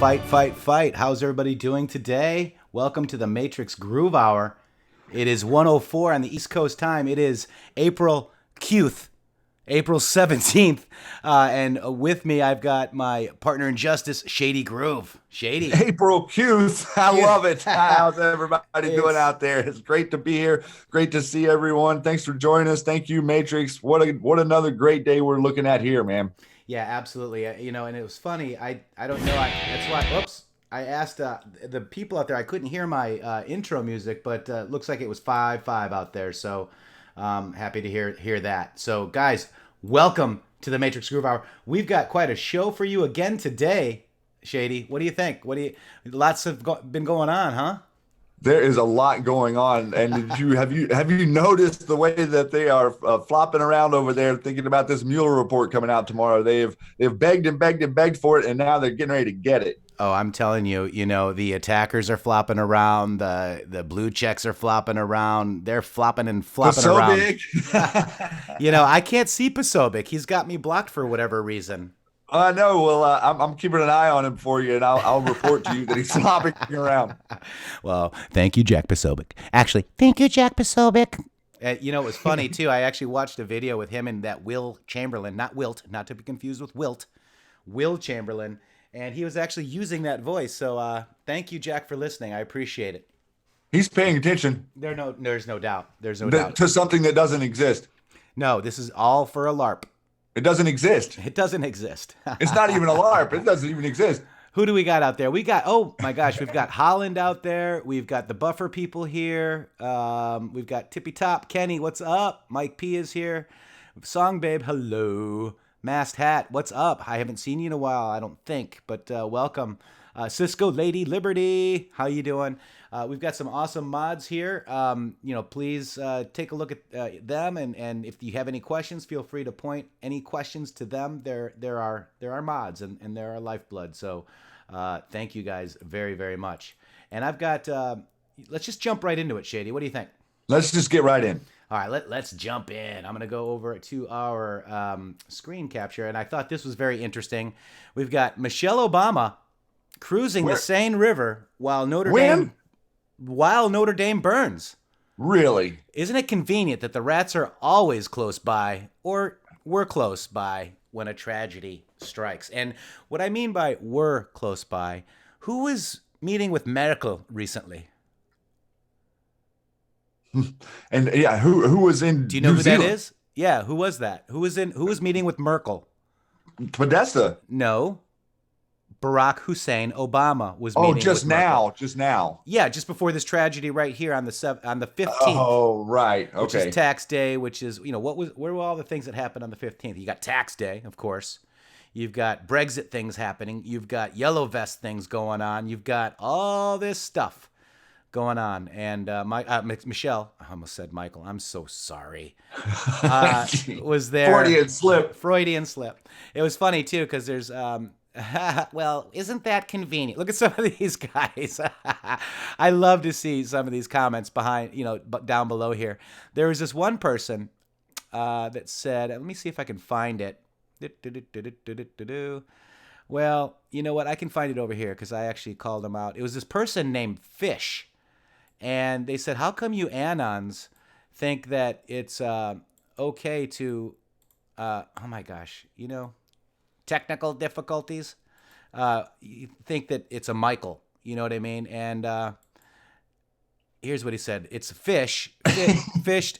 Fight. How's everybody doing today? Welcome to the Matrixxx Groove Hour. It is 1:04 on the East Coast time. It is April 17th. And with me, I've got my partner in justice, Shady Groove. Shady. April Qth. I love it. How's everybody doing out there? It's great to be here. Great to see everyone. Thanks for joining us. Thank you, Matrixxx. What another great day we're looking at here, man. Yeah, absolutely. And it was funny. I don't know. That's why. Oops. I asked the people out there. I couldn't hear my intro music, but looks like it was 5-5 out there. So happy to hear that. So guys, welcome to the Matrixxx Groove Hour. We've got quite a show for you again today. Shady, what do you think? Lots have been going on, huh? There is a lot going on, and have you noticed the way that they are flopping around over there, thinking about this Mueller report coming out tomorrow? They've begged and begged and begged for it, and now they're getting ready to get it. Oh, I'm telling you, the attackers are flopping around, the blue checks are flopping around, they're flopping and flopping around. I can't see Pasobic. He's got me blocked for whatever reason. I know. Well, I'm keeping an eye on him for you, and I'll report to you that he's flopping around. Well, thank you, Jack Pasobic. Actually, thank you, Jack Pasobic. It was funny, too. I actually watched a video with him and that Will Chamberlain, not Wilt, not to be confused with Wilt, Will Chamberlain, and he was actually using that voice. So thank you, Jack, for listening. I appreciate it. He's paying attention. There's no doubt. There's no doubt. To something that doesn't exist. No, this is all for a LARP. It doesn't exist. It doesn't exist. It's not even a LARP. It doesn't even exist. Who do we got out there? Oh my gosh, we've got Holland out there. We've got the Buffer people here. We've got Tippy Top. Kenny, what's up? Mike P is here. Song Babe, hello. Masked Hat, what's up? I haven't seen you in a while, I don't think, but welcome. Cisco Lady Liberty, how you doing? We've got some awesome mods here. Please take a look at them, and if you have any questions, feel free to point any questions to them. They're our mods, and they're our lifeblood. So thank you guys very, very much. And I've got, let's just jump right into it, Shady. What do you think? Let's just get right in. All right, let's jump in. I'm going to go over to our screen capture, and I thought this was very interesting. We've got Michelle Obama cruising the Seine River while Notre Dame burns. Really? Isn't it convenient that the rats are always close by, or were close by, when a tragedy strikes? And what I mean by were close by, who was meeting with Merkel recently? And yeah, who was in? Do you know New who Zealand? that is? Yeah, who was that? Who was meeting with Merkel? Podesta. No. Barack Hussein Obama was meeting with Merkel. Just now. Yeah, just before this tragedy right here on the 15th. Oh, right. Okay. Which is tax day, which is, where were all the things that happened on the 15th? You got tax day, of course. You've got Brexit things happening. You've got yellow vest things going on. You've got all this stuff going on. And Michelle, I almost said Michael, I'm so sorry, was there. Freudian slip. It was funny, too, because there's... well, isn't that convenient? Look at some of these guys. I love to see some of these comments behind, down below here. There was this one person that said, let me see if I can find it. Well, you know what? I can find it over here because I actually called him out. It was this person named Fish. And they said, how come you Anons think that it's okay to, oh my gosh, technical difficulties? You think that it's a Michael, you know what I mean? And here's what he said. It's fish _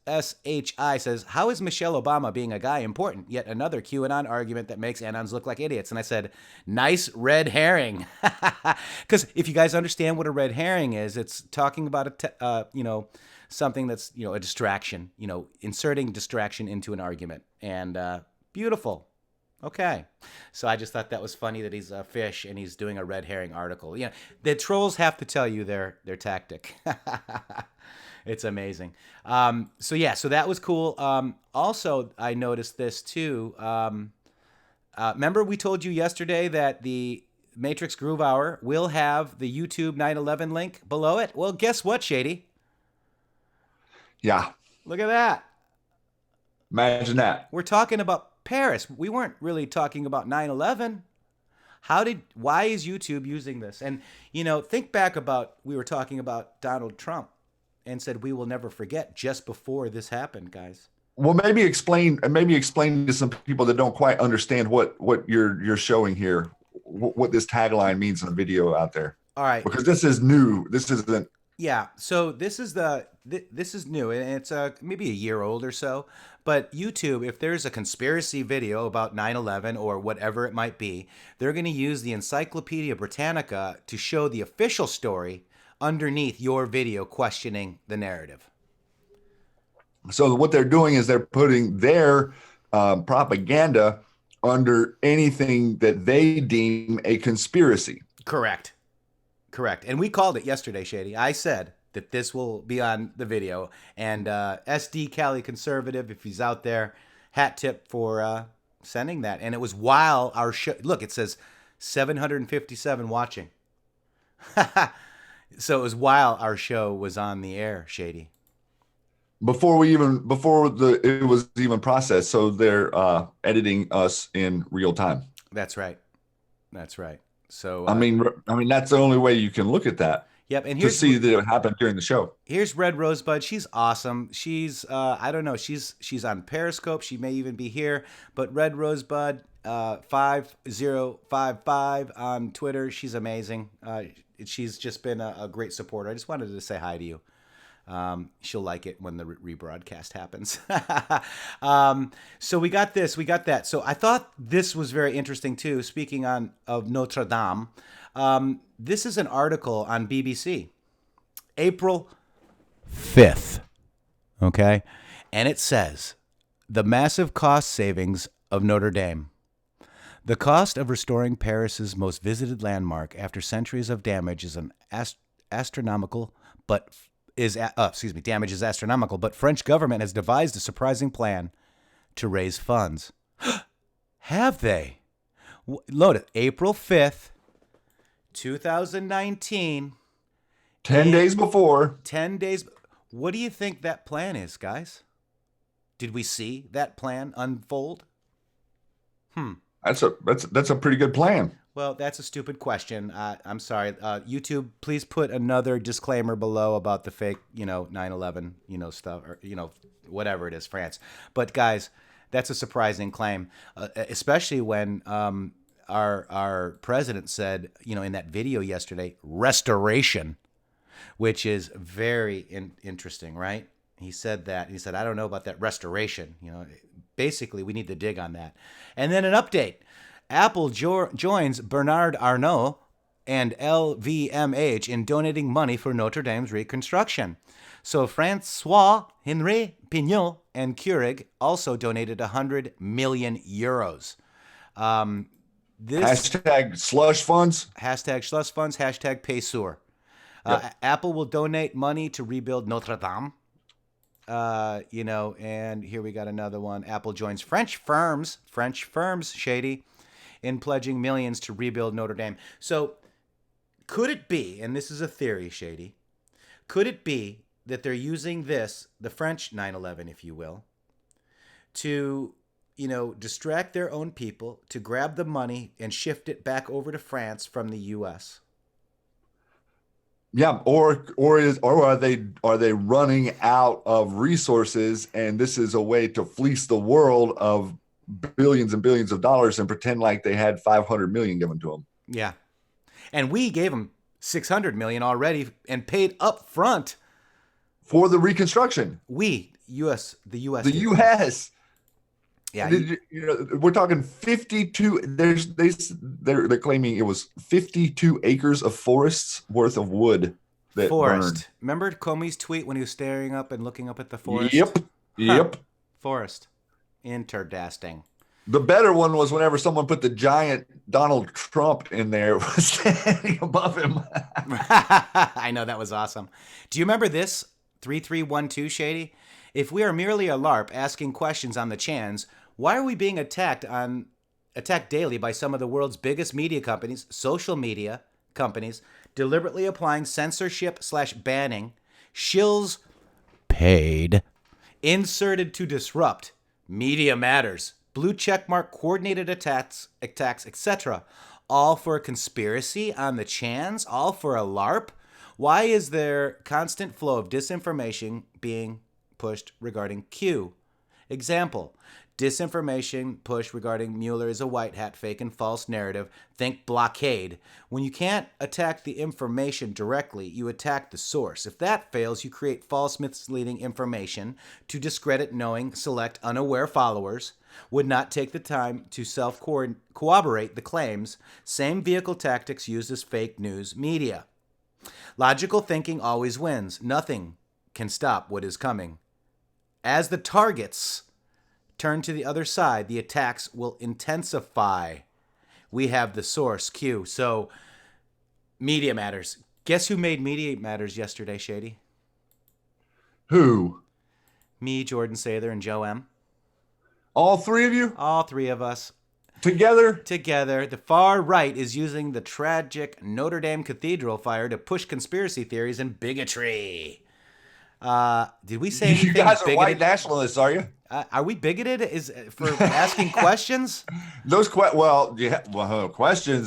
SSHI says, how is Michelle Obama being a guy important? Yet another QAnon argument that makes Anons look like idiots. And I said, nice red herring. Because if you guys understand what a red herring is, it's talking about something that's, a distraction, inserting distraction into an argument. And beautiful. Okay. So I just thought that was funny that he's a fish and he's doing a red herring article. The trolls have to tell you their tactic. It's amazing. So that was cool. Also, I noticed this too. Remember we told you yesterday that the Matrixxx Groove Hour will have the YouTube 9/11 link below it? Well, guess what, Shady? Yeah. Look at that. Imagine that. We're talking about Paris. We weren't really talking about 9/11. Why is YouTube using this? And, think back about, we were talking about Donald Trump and said, we will never forget just before this happened, guys. Well, maybe explain to some people that don't quite understand what you're showing here, what this tagline means in the video out there. All right. Because this is new. This isn't. Yeah. So this is this is new, and it's maybe a year old or so. But YouTube, if there's a conspiracy video about 9/11 or whatever it might be, they're going to use the Encyclopedia Britannica to show the official story underneath your video questioning the narrative. So what they're doing is they're putting their propaganda under anything that they deem a conspiracy. Correct. And we called it yesterday, Shady. I said that this will be on the video. And SD Cali Conservative, if he's out there, hat tip for sending that. And it was while our show, look, it says 757 watching. So it was while our show was on the air, Shady. Before it was even processed. So they're editing us in real time. That's right. So I mean, that's the only way you can look at that. Yep, and to see that it happened during the show. Here's Red Rosebud. She's awesome. She's I don't know. She's on Periscope. She may even be here. But Red Rosebud 5055 on Twitter. She's amazing. She's just been a great supporter. I just wanted to say hi to you. She'll like it when the rebroadcast happens. So we got this, we got that. So I thought this was very interesting too. Speaking of Notre Dame, this is an article on BBC, April 5th. Okay. And it says the massive cost savings of Notre Dame. The cost of restoring Paris's most visited landmark after centuries of damage is astronomical, but damage is astronomical, but French government has devised a surprising plan to raise funds. Have they? Load it. April 5th, 2019. 10 days before. 10 days. What do you think that plan is, guys? Did we see that plan unfold? That's a pretty good plan. Well, that's a stupid question. I'm sorry. YouTube, please put another disclaimer below about the fake, 9/11, stuff, or, whatever it is, France. But guys, that's a surprising claim, especially when our president said, in that video yesterday, restoration, which is very interesting, right? He said that. He said, I don't know about that restoration. Basically, we need to dig on that. And then an update. Apple joins Bernard Arnault and LVMH in donating money for Notre Dame's reconstruction. So Francois Henri Pignon and Keurig also donated 100 million euros. Hashtag slush funds. Hashtag slush funds. Hashtag paysur. Yep. Apple will donate money to rebuild Notre Dame. And here we got another one. Apple joins French firms, Shady, in pledging millions to rebuild Notre Dame. So could it be, and this is a theory, Shady, could it be that they're using this, the French 9/11, if you will, to, distract their own people, to grab the money and shift it back over to France from the U.S.? Yeah, or are they running out of resources, and this is a way to fleece the world of billions and billions of dollars and pretend like they had 500 million given to them? Yeah, and we gave them 600 million already and paid up front for the reconstruction. The U.S. The U.S. Yeah, we're talking 52. They're claiming it was 52 acres of forests worth of wood that burned. Remember Comey's tweet when he was staring up and looking up at the forest? Yep. Forest. Interdasting. The better one was whenever someone put the giant Donald Trump in there, was standing above him. I know, that was awesome. Do you remember this? 3312 Shady? If we are merely a LARP asking questions on the Chans, why are we being attacked daily by some of the world's biggest media companies, social media companies, deliberately applying censorship/banning, shills paid, inserted to disrupt, media matters, blue checkmark coordinated attacks, etc., all for a conspiracy on the chans, all for a LARP? Why is there constant flow of disinformation being pushed regarding Q? Example, disinformation push regarding Mueller is a white hat, fake and false narrative. Think blockade. When you can't attack the information directly, you attack the source. If that fails, you create false, misleading information to discredit knowing, select unaware followers. Would not take the time to self-corroborate the claims. Same vehicle tactics used as fake news media. Logical thinking always wins. Nothing can stop what is coming. As the targets turn to the other side, the attacks will intensify. We have the source, Q. So, Media Matters. Guess who made Media Matters yesterday, Shady? Who? Me, Jordan Sather, and Joe M. All three of you? All three of us. Together? Together. The far right is using the tragic Notre Dame Cathedral fire to push conspiracy theories and bigotry. Did we say anything? You guys are bigoted? white nationalists, are you? Are we bigoted? Is for asking questions? Questions.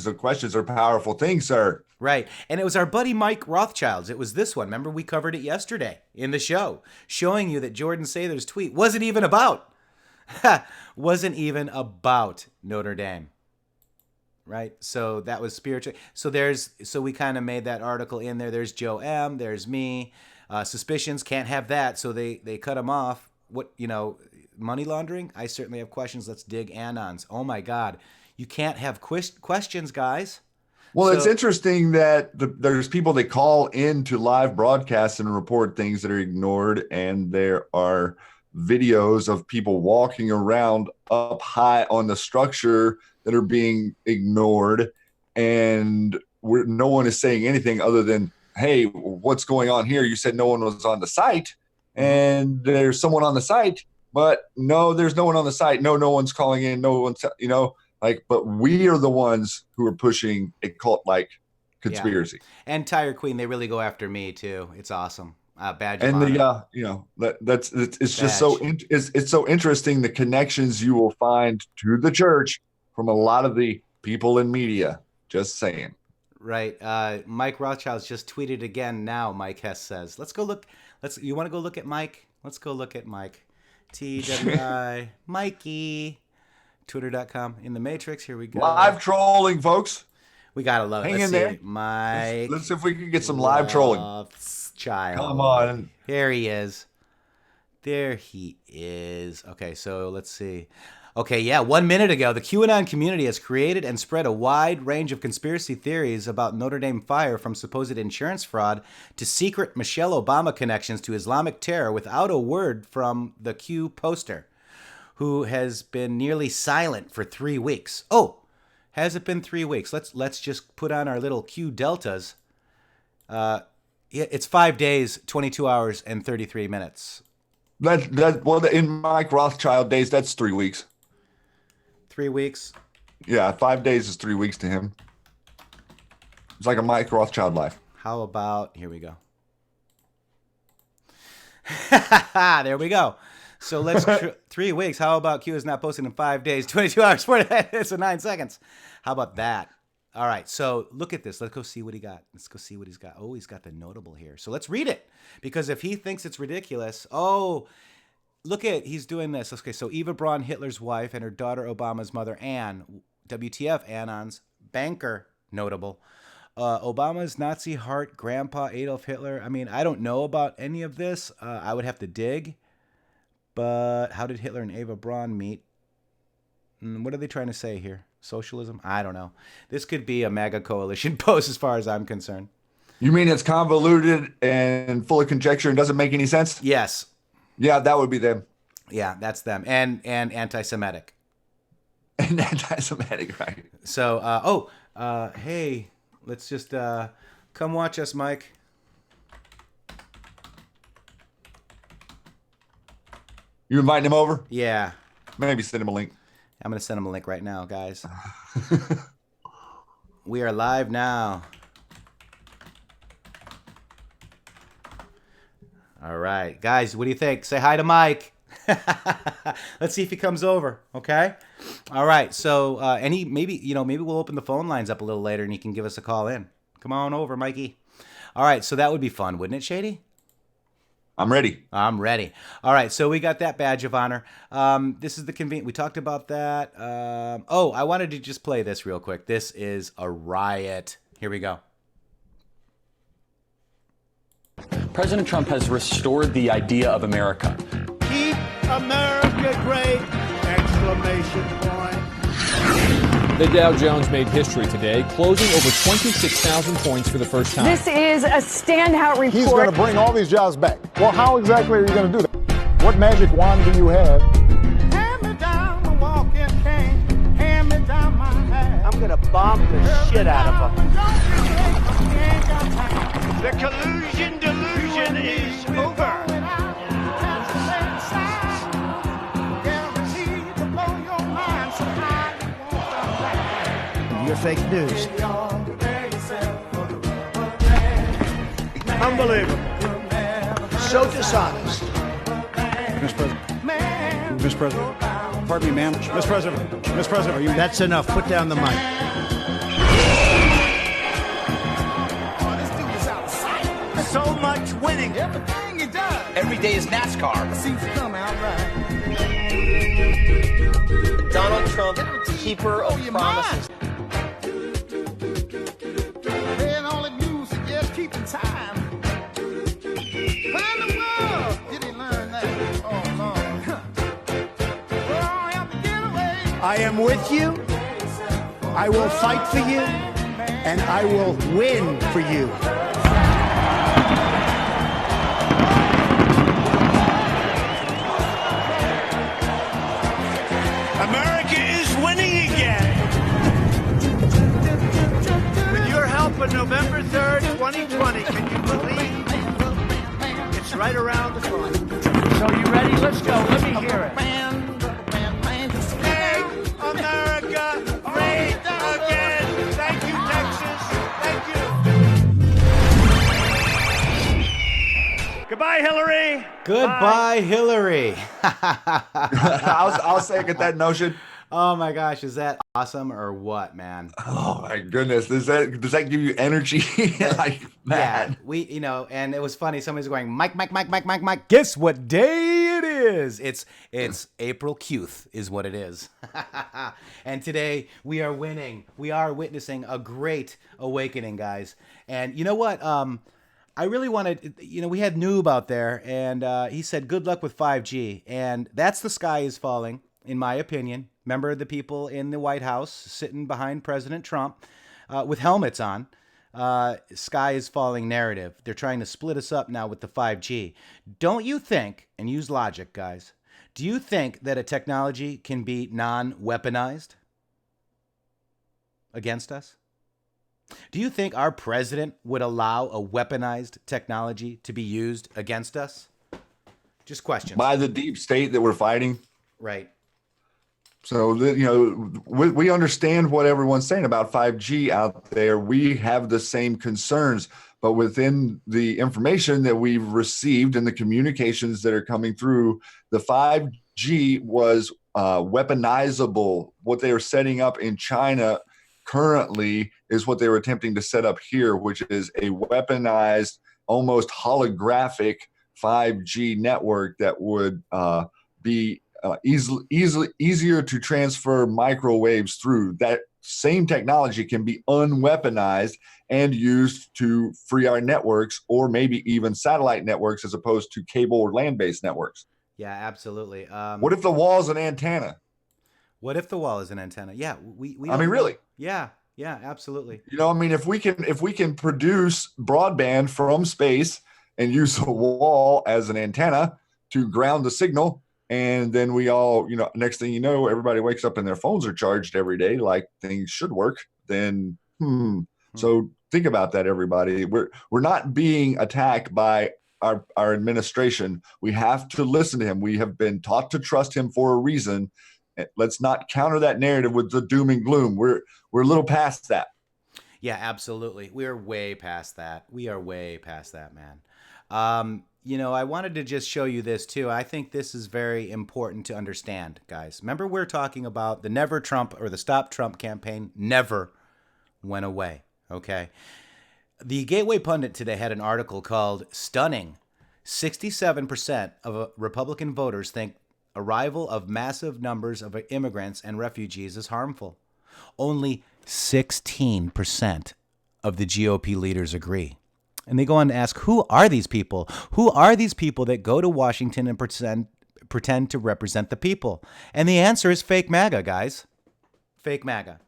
The questions are powerful things, sir. Right. And it was our buddy Mike Rothschild's. It was this one. Remember, we covered it yesterday in the show, showing you that Jordan Sather's tweet wasn't even about Notre Dame. Right. So that was spiritual. So we kind of made that article in there. There's Joe M. There's me. Suspicions, can't have that. So they cut him off. Money laundering? I certainly have questions. Let's dig anons. Oh my God. You can't have questions, guys. Well, it's interesting that there's people that call into live broadcasts and report things that are ignored, and there are videos of people walking around up high on the structure that are being ignored, and no one is saying anything other than, hey, what's going on here? You said no one was on the site, and there's someone on the site, but no, there's no one on the site. No one's calling in. No one's, but we are the ones who are pushing a cult-like conspiracy. Yeah. And Tire Queen, they really go after me too. It's awesome. Badge. And it's just it's so interesting, the connections you will find to the church from a lot of the people in media. Just saying. Right. Mike Rothschild's just tweeted again now, Mike Hess says. Let's go look. You want to go look at Mike? Let's go look at Mike. TWI. Mikey. Twitter.com. intheMatrixxx. Here we go. Live trolling, folks. We got to love it. Hang in there. Mike. Let's see if we can get some live trolling. Child. Come on. Here he is. There he is. Okay, so let's see. Okay, yeah, 1 minute ago, the QAnon community has created and spread a wide range of conspiracy theories about Notre Dame fire, from supposed insurance fraud to secret Michelle Obama connections to Islamic terror, without a word from the Q poster, who has been nearly silent for 3 weeks. Oh, has it been 3 weeks? Let's just put on our little Q deltas. It's 5 days, 22 hours, and 33 minutes. In Mike Rothschild days, that's 3 weeks. 3 weeks? Yeah, 5 days is 3 weeks to him. It's like a Mike Rothschild life. How about, here we go. There we go. So let's 3 weeks. How about Q is not posted in 5 days, 22 hours, 40 minutes, and 9 seconds? How about that? All right, so look at this. Let's go see what he got. Let's go see what he's got. Oh, he's got the notable here. So let's read it, because if he thinks it's ridiculous, he's doing this. Okay, so Eva Braun, Hitler's wife, and her daughter, Obama's mother, Anne, WTF, Anon's banker, notable. Obama's Nazi heart, grandpa, Adolf Hitler. I mean, I don't know about any of this. I would have to dig. But how did Hitler and Eva Braun meet? What are they trying to say here? Socialism? I don't know. This could be a MAGA coalition post as far as I'm concerned. You mean it's convoluted and full of conjecture and doesn't make any sense? Yes. Yeah, that would be them. Yeah, that's them. And anti-Semitic. And anti-Semitic, right. So, hey, let's just come watch us, Mike. You inviting him over? Yeah. Maybe send him a link. I'm going to send him a link right now, guys. We are live now. All right. Guys, what do you think? Say hi to Mike. Let's see if he comes over. Okay. All right. So, and he maybe we'll open the phone lines up a little later, and he can give us a call in. Come on over, Mikey. All right. So that would be fun, wouldn't it, Shady? I'm ready. I'm ready. All right, so we got that badge of honor. This is the convenient. We talked about that. I wanted to just play this real quick. This is a riot. Here we go. President Trump has restored the idea of America. Keep America great! Exclamation point. The Dow Jones made history today, closing over 26,000 points for the first time. This is a standout report. He's going to bring all these jobs back. Well, how exactly are you going to do that? What magic wand do you have? Hand me down the walking cane. Hand me down my hat. I'm gonna bomb the shit out of them. The collusion delusion is over. You're fake news. Unbelievable. So dishonest. Mr. President. Mr. President. Pardon me, ma'am. Mr. President. Mr. President, are you... That's enough. Put down the mic. So much winning. Everything he does. Every day is NASCAR. Seems to come out right. Donald Trump, keeper of promises. And all it news is just keeping time. Find the world. Did he learn that? Oh, Lord. Oh, help me get away. I am with you. I will fight for you. And I will win for you. America is winning again. With your help on November 3rd, 2020, can you believe? It's right around the corner. So you ready? Let's go. Let me hear it. Make America great again. Thank you, Texas. Thank you. Goodbye, Hillary. Goodbye, Bye. Hillary. I'll second that notion. Oh my gosh, is that awesome or what, man? Oh my goodness, does that give you energy? Like, man. Yeah, and it was funny. Somebody's going, Mike, Mike, Mike, Mike, Mike, Mike. Guess what day it is? It's April Qth is what it is. And today we are winning. We are witnessing a great awakening, guys. And you know what? I really wanted, we had Noob out there, and he said, good luck with 5G. And that's the sky is falling, in my opinion. Remember the people in the White House sitting behind President Trump with helmets on? Sky is falling narrative. They're trying to split us up now with the 5G. Don't you think, and use logic, guys, do you think that a technology can be non-weaponized against us? Do you think our president would allow a weaponized technology to be used against us? Just questions. By the deep state that we're fighting. Right. So, we understand what everyone's saying about 5G out there. We have the same concerns, but within the information that we've received and the communications that are coming through, the 5G was weaponizable. What they are setting up in China currently is what they were attempting to set up here, which is a weaponized, almost holographic 5G network that would be easier to transfer microwaves through. That same technology can be unweaponized and used to free our networks, or maybe even satellite networks as opposed to cable or land-based networks. Yeah, absolutely. What if the wall's an antenna? What if the wall is an antenna? Yeah, we I mean, really? Yeah, absolutely. If we can produce broadband from space and use a wall as an antenna to ground the signal, and then we all, next thing you know, everybody wakes up and their phones are charged every day like things should work, then So think about that, everybody. We're not being attacked by our administration. We have to listen to him. We have been taught to trust him for a reason. Let's not counter that narrative with the doom and gloom. We're a little past that. Yeah, absolutely. We're way past that. We are way past that, man. I wanted to just show you this too. I think this is very important to understand, guys. Remember, we're talking about the Never Trump or the Stop Trump campaign never went away, okay? The Gateway Pundit today had an article called Stunning. 67% of Republican voters think arrival of massive numbers of immigrants and refugees is harmful. Only 16% of the GOP leaders agree. And they go on to ask, who are these people? Who are these people that go to Washington and pretend to represent the people? And the answer is fake MAGA, guys. Fake MAGA.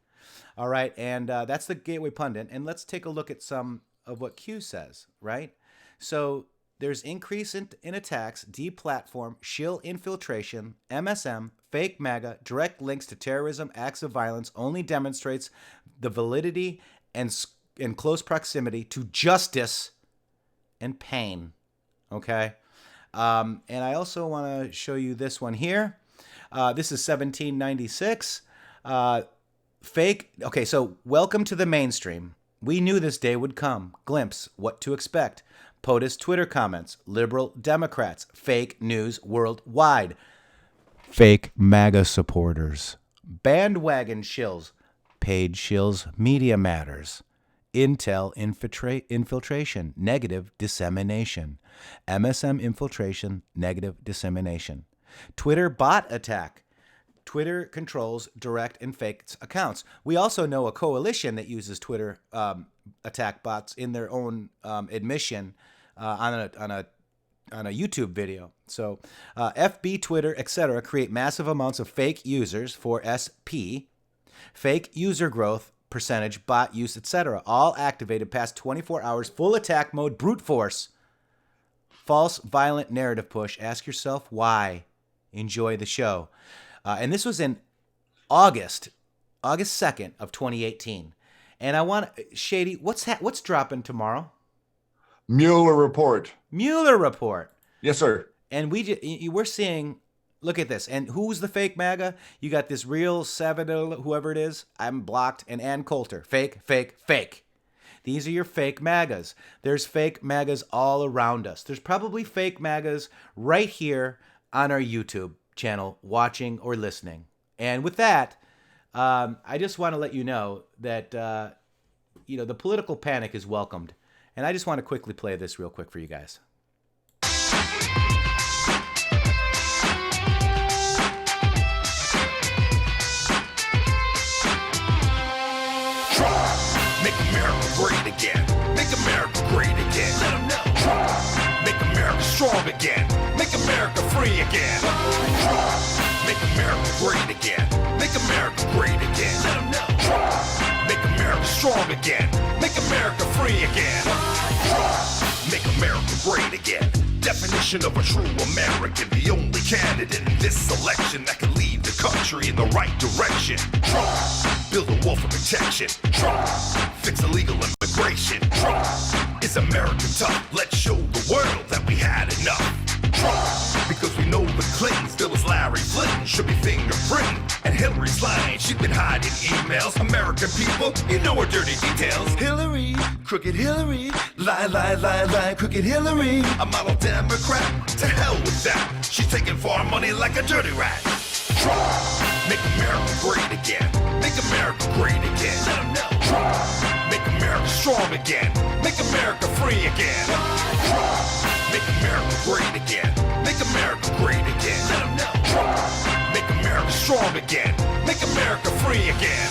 All right, and that's the Gateway Pundit. And let's take a look at some of what Q says, right? So there's increase in attacks, deplatform, shill infiltration, MSM, fake MAGA, direct links to terrorism, acts of violence only demonstrates the validity and close proximity to justice and pain, okay? And I also want to show you this one here. This is 1796. Okay, so welcome to the mainstream. We knew this day would come. Glimpse, what to expect. POTUS Twitter comments, liberal Democrats, fake news worldwide. Fake MAGA supporters. Bandwagon shills. Paid shills, media matters. Intel infiltration, negative dissemination. MSM infiltration, negative dissemination. Twitter bot attack. Twitter controls direct and fake accounts. We also know a coalition that uses Twitter attack bots in their own admission on a YouTube video. So FB, Twitter, etc. create massive amounts of fake users for SP, fake user growth, percentage, bot use, etc. All activated past 24 hours, full attack mode, brute force. False, violent narrative push. Ask yourself why. Enjoy the show. And this was in August 2nd of 2018. And I want, Shady, what's dropping tomorrow? Mueller report. Mueller report. Yes, sir. And we're seeing, look at this. And who's the fake MAGA? You got this real seven, whoever it is. I'm blocked. And Ann Coulter. Fake, fake, fake. These are your fake MAGAs. There's fake MAGAs all around us. There's probably fake MAGAs right here on our YouTube channel, watching or listening. And with that, I just want to let you know that, the political panic is welcomed. And I just want to quickly play this real quick for you guys. Make America great again. Make America great again. Let them know. Make America strong again. Make America free again. Make America great again. Make America great again. Let them know. Make America strong again. Make America free again. Make America great again. Definition of a true American. The only candidate in this election that can lead the country in the right direction. Trump, build a wall for protection. Trump, fix illegal immigration. Trump, is America tough? Let's show the world that we had enough. Trump, because we know the Clintons, Phyllis, Larry Clinton should be fingerprinted. And Hillary's lying, she's been hiding emails. American people, you know her dirty details. Hillary, crooked Hillary, lie, lie, lie, lie, crooked Hillary. A model Democrat, to hell with that. She's taking farm money like a dirty rat. Trump, make America great again. Make America great again. Let them know. Trump, make America strong again. Make America free again. Trump, make America great again. Make America great again. Let them know. Trump, make America strong again. Make America free again.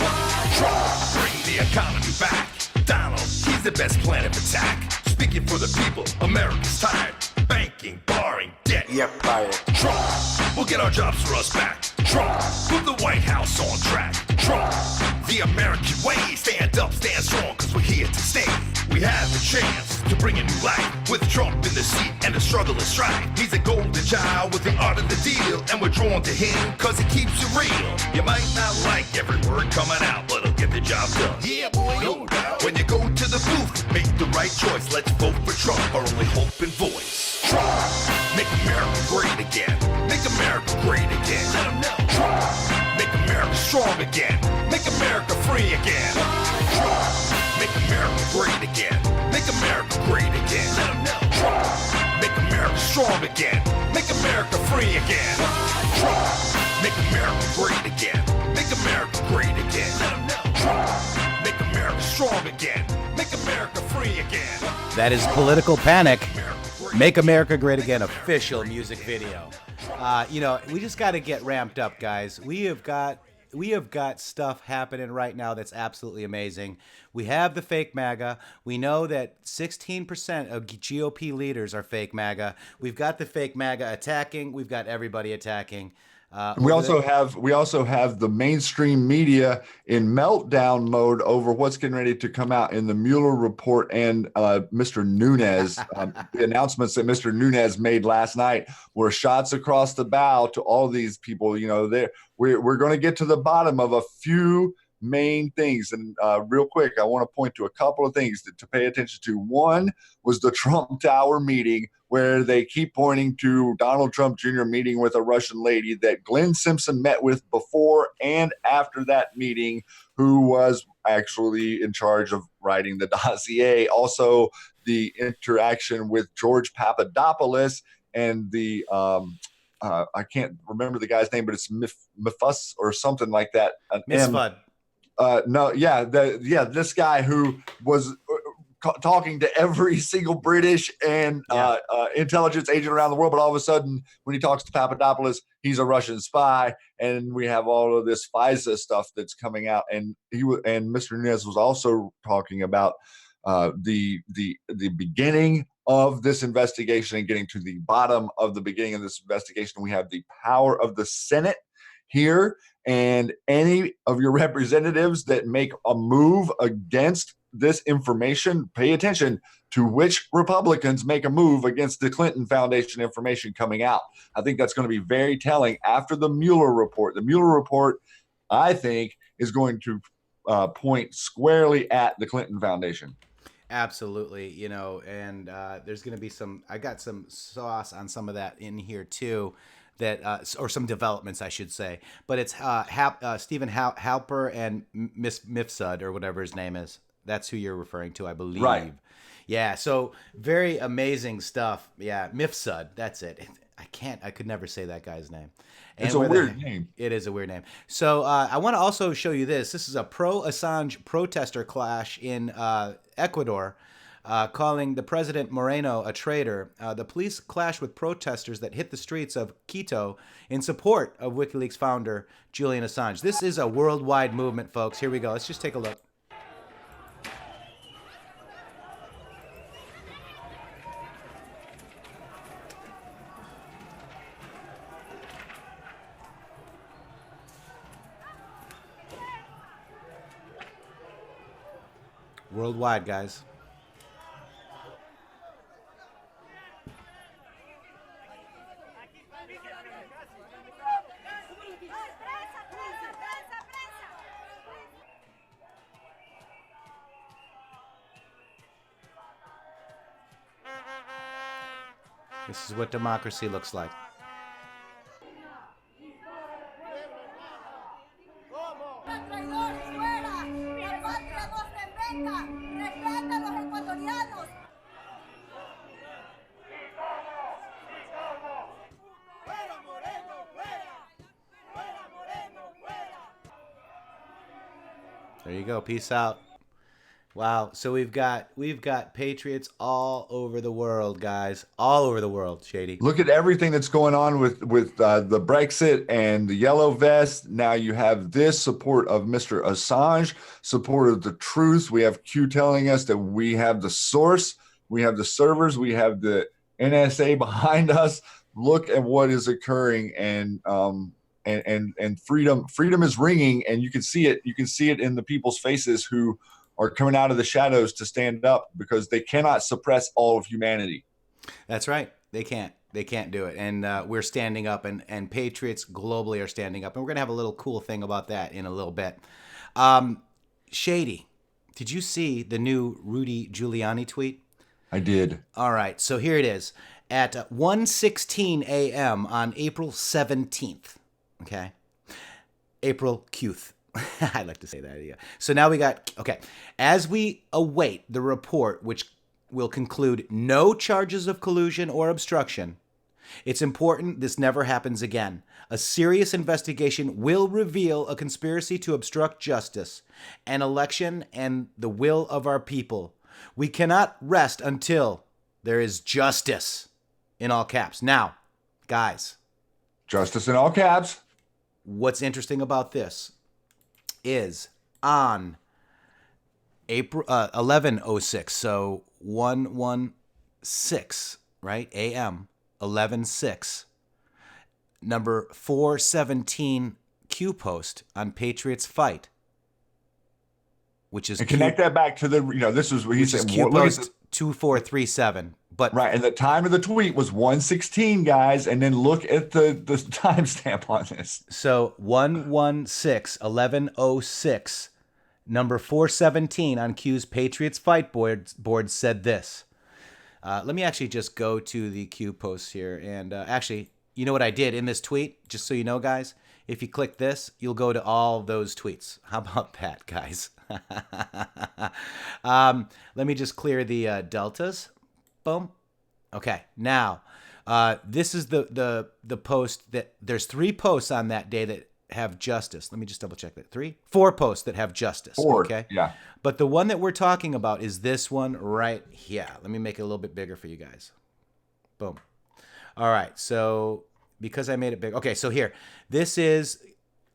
Trump, bring the economy back. Donald, he's the best plan of attack. Speaking for the people, America's tired. Banking, borrowing, debt. Yep, fired. Trump, we'll get our jobs for us back. Trump, put the White House on track. Trump, the American way. Stand up, stand strong, cause we're here to stay. We have a chance to bring a new life with Trump in the seat and the struggle is strife. He's a golden child with the art of the deal, and we're drawn to him cause he keeps it real. You might not like every word coming out, but he'll get the job done. Yeah, boy, no doubt. When you go to the booth, make the right choice. Let's vote for Trump, our only hope and voice. Trump, make America great again. Make America great again. Let them know. Trump, make America strong again. Make America free again. Trump, Make America great again. Make America great again. Let 'em know. Trump. Make America strong again. Make America free again. Trump. Make America great again. Make America great again. Let 'em know. Trump. Make America strong again. Make America free again. That is Political Panic. Make America Great Again official music video. We just got to get ramped up, guys. We have got stuff happening right now that's absolutely amazing. We have the fake MAGA. We know that 16% of GOP leaders are fake MAGA. We've got the fake MAGA attacking. We've got everybody attacking. We also have the mainstream media in meltdown mode over what's getting ready to come out in the Mueller report and Mr. Nunes. The announcements that Mr. Nunes made last night were shots across the bow to all these people. We're going to get to the bottom of a few main things. And real quick, I want to point to a couple of things to pay attention to. One was the Trump Tower meeting, where they keep pointing to Donald Trump Jr. meeting with a Russian lady that Glenn Simpson met with before and after that meeting, who was actually in charge of writing the dossier. Also, the interaction with George Papadopoulos and the I can't remember the guy's name, but it's Mifus or something like that. Misfud. This guy who was talking to every single British and intelligence agent around the world, but all of a sudden, when he talks to Papadopoulos, he's a Russian spy, and we have all of this FISA stuff that's coming out. And Mr. Nunes was also talking about the beginning of this investigation and getting to the bottom of the beginning of this investigation. We have the power of the Senate here, and any of your representatives that make a move against this information, pay attention to which Republicans make a move against the Clinton Foundation information coming out. I think that's going to be very telling after the Mueller report. The Mueller report, I think, is going to point squarely at the Clinton Foundation. Absolutely, and there's going to be I got some sauce on some of that in here too, or some developments, I should say. But it's Stephen Halper and Miss Mifsud, or whatever his name is. That's who you're referring to, I believe. Right. Yeah, so very amazing stuff. Yeah, Mifsud, that's it. I could never say that guy's name. And it's a weird name. It is a weird name. So I want to also show you this. This is a pro-Assange protester clash in Ecuador, calling the President Moreno a traitor. The police clashed with protesters that hit the streets of Quito in support of WikiLeaks founder Julian Assange. This is a worldwide movement, folks. Here we go. Let's just take a look. Worldwide, guys. This is what democracy looks like. There you go. Peace out. Wow. So we've got Patriots all over the world, guys. All over the world, Shady. Look at everything that's going on with the Brexit and the yellow vest. Now you have this support of Mr. Assange, support of the truth. We have Q telling us that we have the source, we have the servers, we have the NSA behind us. Look at what is occurring, and freedom is ringing, and you can see it. You can see it in the people's faces who are coming out of the shadows to stand up, because they cannot suppress all of humanity. That's right. They can't. They can't do it. And we're standing up, and Patriots globally are standing up. And we're going to have a little cool thing about that in a little bit. Shady, did you see the new Rudy Giuliani tweet? I did. All right. So here it is. At 1:16 a.m. on April 17th. Okay. April Qth. I like to say that. Yeah. So now we got, okay. As we await the report, which will conclude no charges of collusion or obstruction, it's important this never happens again. A serious investigation will reveal a conspiracy to obstruct justice, an election, and the will of our people. We cannot rest until there is justice, in all caps. Now, guys. Justice in all caps. What's interesting about this is on April 11:06, so 1:16, right? AM 11:06. Number 417 Q post on Patriots Fight, which is and connect that back to the, this is what he said. Q post 2437. But right, and the time of the tweet was 1:16, guys, and then look at the timestamp on this. So 1:16, 11:06, number 417 on Q's Patriots Fight board said this. Let me actually just go to the Q posts here, and actually, you know what I did in this tweet? Just so you know, guys, if you click this, you'll go to all those tweets. How about that, guys? Let me just clear the deltas. Boom. Okay. Now, this is the post that there's 3 posts on that day that have justice. Let me just double check that. 4 posts that have justice. 4. Okay. Yeah. But the one that we're talking about is this one right here. Let me make it a little bit bigger for you guys. Boom. All right. So because I made it big. Okay. So here, this is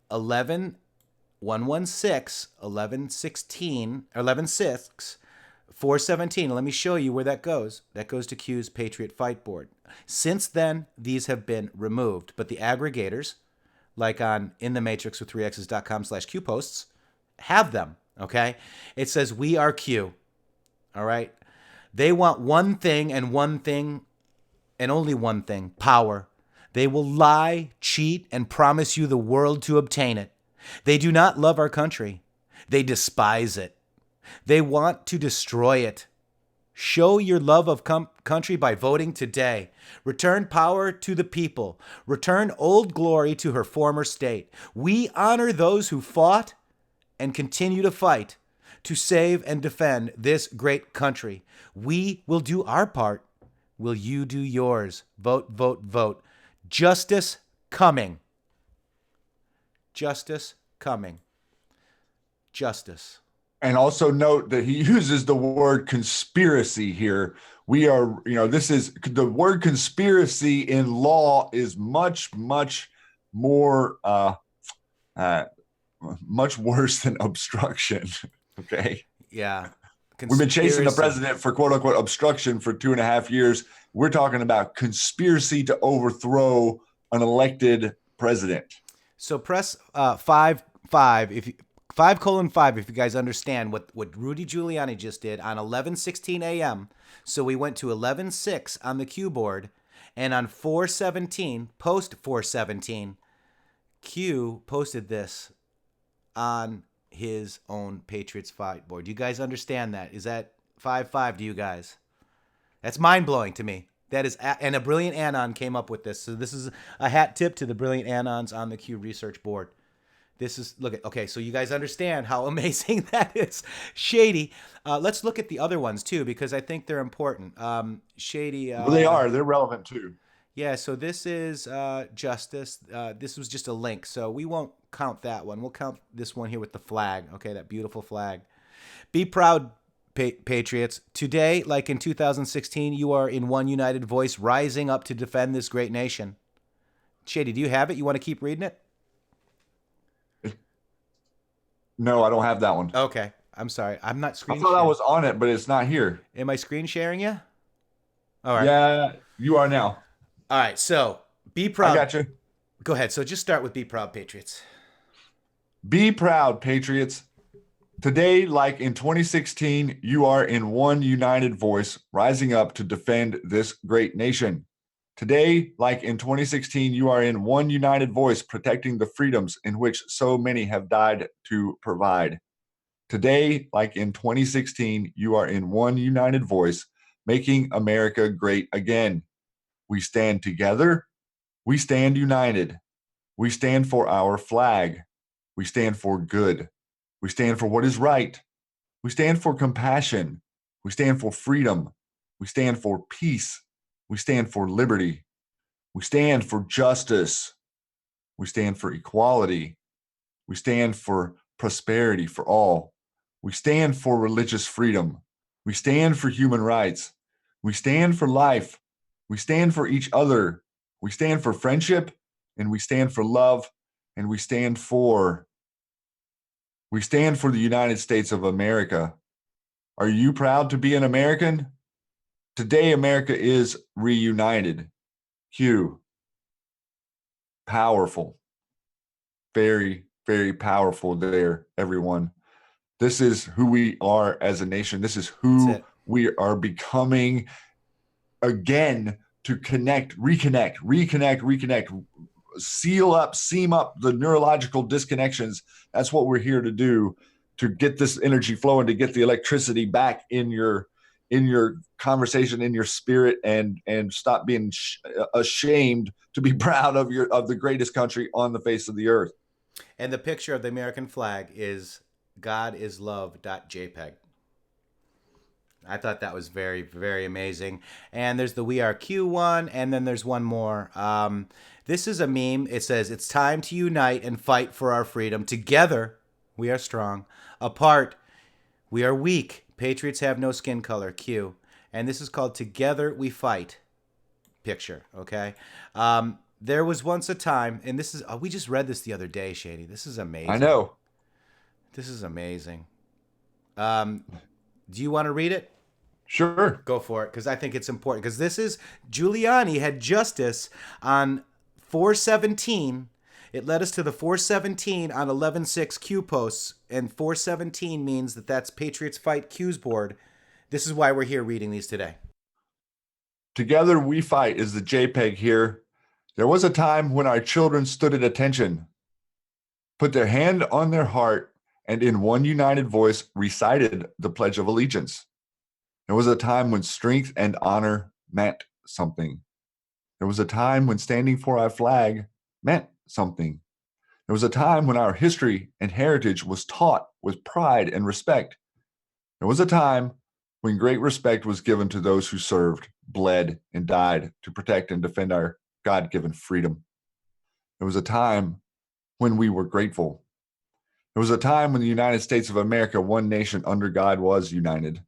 116, 1116, 116, 417. Let me show you where that goes. That goes to Q's Patriot Fight board. Since then, these have been removed, but the aggregators, like on intheMatrixx with 3x's.com/Q posts, have them. Okay. It says we are Q. All right. They want one thing and only one thing, power. They will lie, cheat, and promise you the world to obtain it. They do not love our country. They despise it. They want to destroy it. Show your love of country by voting today. Return power to the people. Return old glory to her former state. We honor those who fought and continue to fight to save and defend this great country. We will do our part. Will you do yours? Vote, vote, vote. Justice coming. Justice coming. Justice. And also note that he uses the word conspiracy here. We are, this is the word conspiracy in law is much, much more, much worse than obstruction. Okay. Yeah. We've been chasing the president for quote unquote obstruction for 2.5 years. We're talking about conspiracy to overthrow an elected president. So press 5:5 if you 5:5 if you guys understand what Rudy Giuliani just did on 11:16 a.m. So we went to 11:06 on the Q board, and on 4:17, post 4:17, Q posted this on his own Patriots Fight board. Do you guys understand that? Is that 5:5 to you guys? That's mind-blowing to me. That is, and a brilliant anon came up with this. So this is a hat tip to the brilliant anons on the Q research board. This is, okay, so you guys understand how amazing that is. Shady. Let's look at the other ones too, because I think they're important. Shady. Well, they are. They're relevant too. Yeah, so this is justice. This was just a link, so we won't count that one. We'll count this one here with the flag. Okay, that beautiful flag. Be proud, Patriots. Today, like in 2016, you are in one united voice, rising up to defend this great nation. Shady, do you have it? You want to keep reading it? No, I don't have that one. Okay, I'm sorry. I'm not screen I thought I was on it, but it's not here. Am I screen sharing you? All right. Yeah, you are now. All right, so be proud. I got you. Go ahead. So just start with be proud, Patriots. Be proud, Patriots. Today, like in 2016, you are in one united voice, rising up to defend this great nation. Today, like in 2016, you are in one united voice, protecting the freedoms in which so many have died to provide. Today, like in 2016, you are in one united voice, making America great again. We stand together. We stand united. We stand for our flag. We stand for good. We stand for what is right. We stand for compassion. We stand for freedom. We stand for peace. We stand for liberty. We stand for justice. We stand for equality. We stand for prosperity for all. We stand for religious freedom. We stand for human rights. We stand for life. We stand for each other. We stand for friendship, and we stand for love, and we stand for the United States of America. Are you proud to be an American? Today, America is reunited. Q. Powerful. Very, very powerful there, everyone. This is who we are as a nation. This is who we are becoming again, to reconnect, seam up the neurological disconnections. That's what we're here to do, to get this energy flowing, to get the electricity back in your conversation, in your spirit, and stop being ashamed to be proud of the greatest country on the face of the earth. And the picture of the American flag is godislove.jpg. I thought that was very, very amazing. And there's the We Are Q one, and then there's one more. This is a meme. It says, "It's time to unite and fight for our freedom. Together, we are strong. Apart, we are weak. Patriots have no skin color." Q. And this is called "Together We Fight." Picture, okay? There was once a time, and this is, we just read this the other day, Shady. This is amazing. I know. This is amazing. Do you want to read it? Sure. Go for it, because I think it's important. Because this is, Giuliani had justice on 417. It led us to the 417 on 11/6 Q posts, and 417 means that's Patriots Fight Q's board. This is why we're here reading these today. Together we fight is the JPEG here. There was a time when our children stood at attention, put their hand on their heart, and in one united voice recited the Pledge of Allegiance. There was a time when strength and honor meant something. There was a time when standing for our flag meant something. There was a time when our history and heritage was taught with pride and respect. There was a time when great respect was given to those who served, bled, and died to protect and defend our God-given freedom. There was a time when we were grateful. There was a time when the United States of America, one nation under God, was united.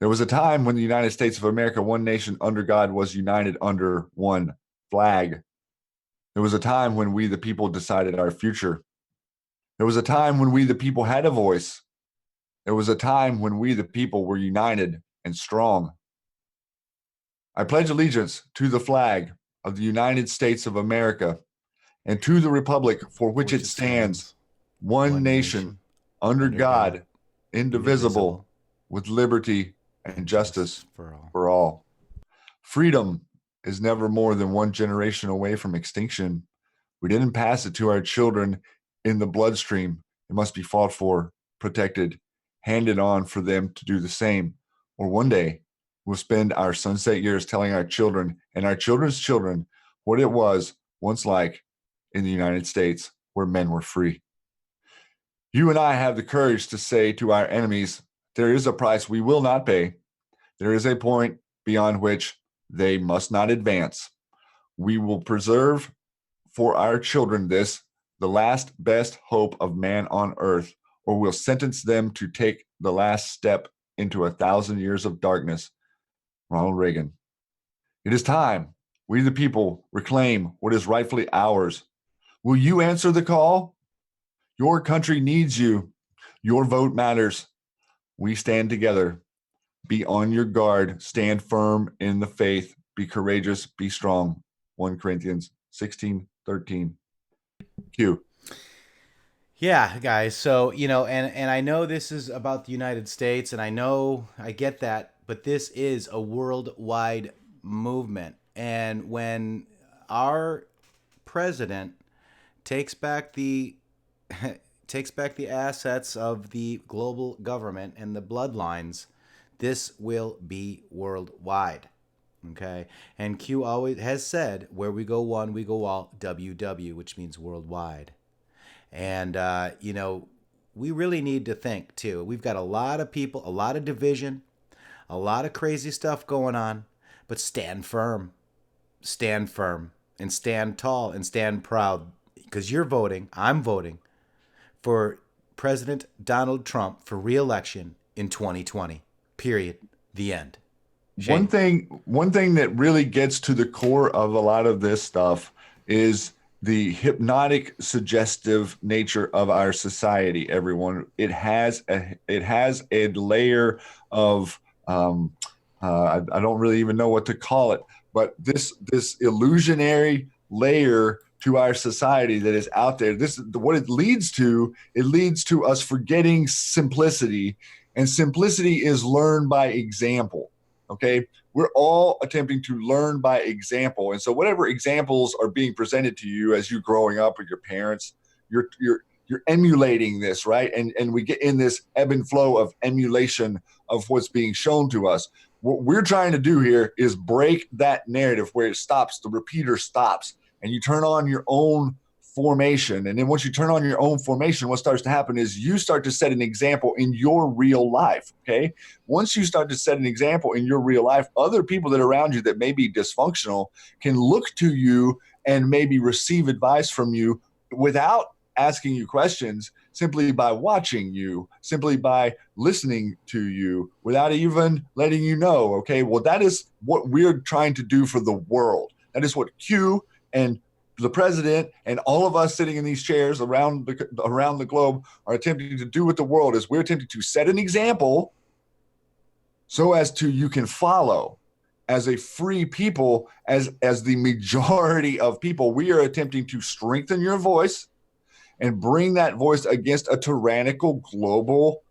There was a time when the United States of America, one nation under God, was united under one flag. There was a time when we, the people, decided our future. There was a time when we, the people, had a voice. There was a time when we, the people, were united and strong. I pledge allegiance to the flag of the United States of America and to the republic for which it stands, one nation, under God, indivisible, with liberty and justice for all. Freedom is never more than one generation away from extinction. We didn't pass it to our children in the bloodstream. It must be fought for, protected, handed on for them to do the same. Or one day, we'll spend our sunset years telling our children and our children's children what it was once like in the United States, where men were free. You and I have the courage to say to our enemies, there is a price we will not pay. There is a point beyond which they must not advance. We will preserve for our children this, the last best hope of man on earth, or we'll sentence them to take the last step into 1,000 years of darkness. Ronald Reagan. It is time we, the people, reclaim what is rightfully ours. Will you answer the call? Your country needs you. Your vote matters. We stand together. Be on your guard. Stand firm in the faith. Be courageous. Be strong. 1 Corinthians 16:13. Q. Yeah, guys. So, and I know this is about the United States, and I get that, but this is a worldwide movement. And when our president takes back the assets of the global government and the bloodlines, this will be worldwide. Okay? And Q always has said, where we go one, we go all, WW, which means worldwide. And, we really need to think, too. We've got a lot of people, a lot of division, a lot of crazy stuff going on, but stand firm. Stand firm and stand tall and stand proud, because you're voting, I'm voting for President Donald Trump for re-election in 2020. Period. The end. Shane. One thing that really gets to the core of a lot of this stuff is the hypnotic, suggestive nature of our society. Everyone, it has a layer of I don't really even know what to call it, but this illusionary layer to our society that is out there. This what it leads to. It leads to us forgetting simplicity, and simplicity is learned by example. Okay, we're all attempting to learn by example, and so whatever examples are being presented to you as you're growing up with your parents, you're emulating this, right? And we get in this ebb and flow of emulation of what's being shown to us. What we're trying to do here is break that narrative where it stops, the repeater stops, and you turn on your own formation. And then once you turn on your own formation, what starts to happen is you start to set an example in your real life, okay? Once you start to set an example in your real life, other people that are around you that may be dysfunctional can look to you and maybe receive advice from you without asking you questions, simply by watching you, simply by listening to you, without even letting you know, okay? Well, that is what we're trying to do for the world. That is what Q and the president and all of us sitting in these chairs around the globe are attempting to do with the world. Is we're attempting to set an example so as to you can follow as a free people, as the majority of people. We are attempting to strengthen your voice and bring that voice against a tyrannical global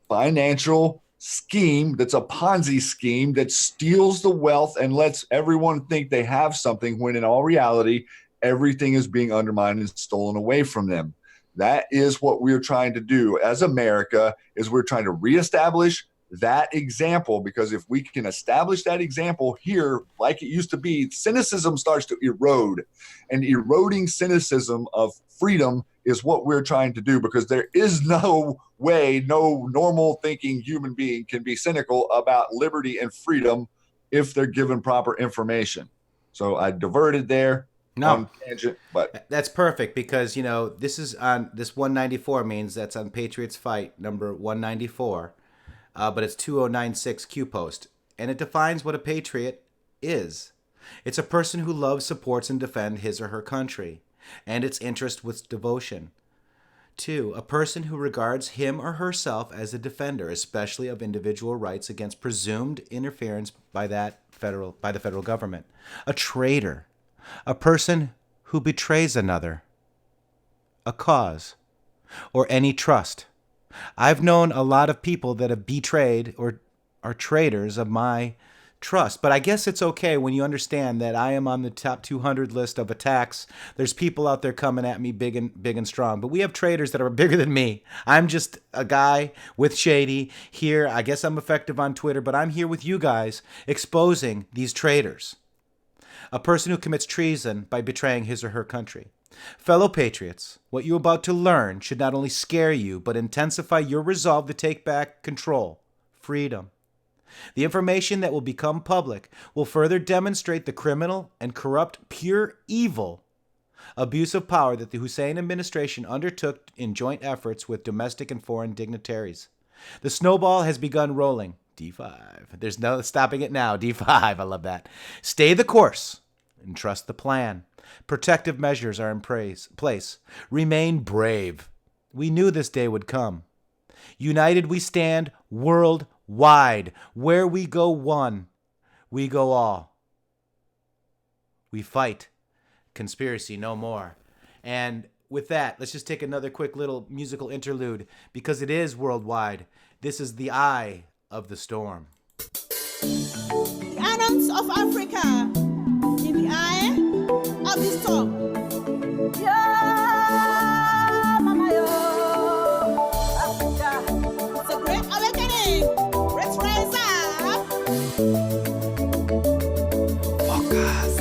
financial scheme that's a Ponzi scheme that steals the wealth and lets everyone think they have something, when in all reality, everything is being undermined and stolen away from them. That is what we're trying to do as America, is we're trying to reestablish that example, because if we can establish that example here like it used to be, cynicism starts to erode, and eroding cynicism of freedom is what we're trying to do, because there is no way no normal thinking human being can be cynical about liberty and freedom if they're given proper information. So I diverted there. No, tangent, but that's perfect, because this is on this 194 means that's on Patriots Fight number 194, but it's 2096 Q post, and it defines what a patriot is. It's a person who loves, supports, and defends his or her country and its interest with devotion. 2, a person who regards him or herself as a defender, especially of individual rights, against presumed interference by the federal government. A traitor. A person who betrays another, a cause, or any trust. I've known a lot of people that have betrayed or are traitors of my trust, but I guess it's okay when you understand that I am on the top 200 list of attacks. There's people out there coming at me big and strong, but we have traitors that are bigger than me. I'm just a guy with shady here. I guess I'm effective on Twitter, but I'm here with you guys exposing these traitors. A person who commits treason by betraying his or her country. Fellow patriots, what you're about to learn should not only scare you, but intensify your resolve to take back control, freedom. The information that will become public will further demonstrate the criminal and corrupt, pure evil abuse of power that the Hussein administration undertook in joint efforts with domestic and foreign dignitaries. The snowball has begun rolling. D5. There's no stopping it now. D5. I love that. Stay the course and trust the plan. Protective measures are in place. Remain brave. We knew this day would come. United we stand worldwide. Where we go one, we go all. We fight. Conspiracy no more. And with that, let's just take another quick little musical interlude, because it is worldwide. This is The Eye of the Storm. The islands of Africa in the eye of the storm. Yeah, mama, yo, Africa. It's a great awakening. Let's rise up. Focus.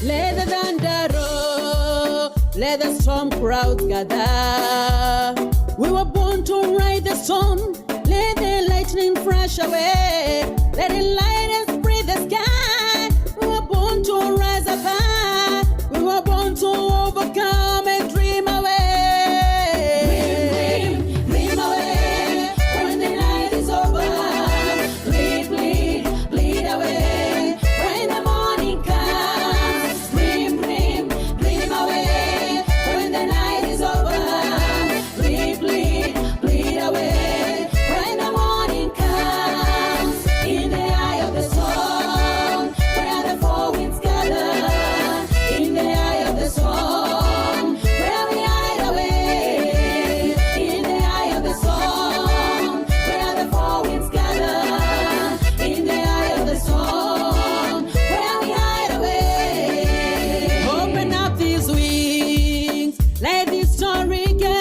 Let the thunder roll. Let the storm storm, crowds gather. We were born to ride the storm. Let the lightning flash away. Let it light and spread the sky. We were born to rise up high. We were born to overcome and dream away. Dream, dream away. When the night is over, bleed, bleed, bleed away. When the morning comes, dream, dream, dream away. When the night is over, bleed, bleed, bleed away. When the morning comes, in the eye of the storm, where the four winds gather. In the eye of the storm, where we hide away. In the eye of the storm, where the four winds gather. In the eye of the storm, where we hide away. Open up these wings, let this story go.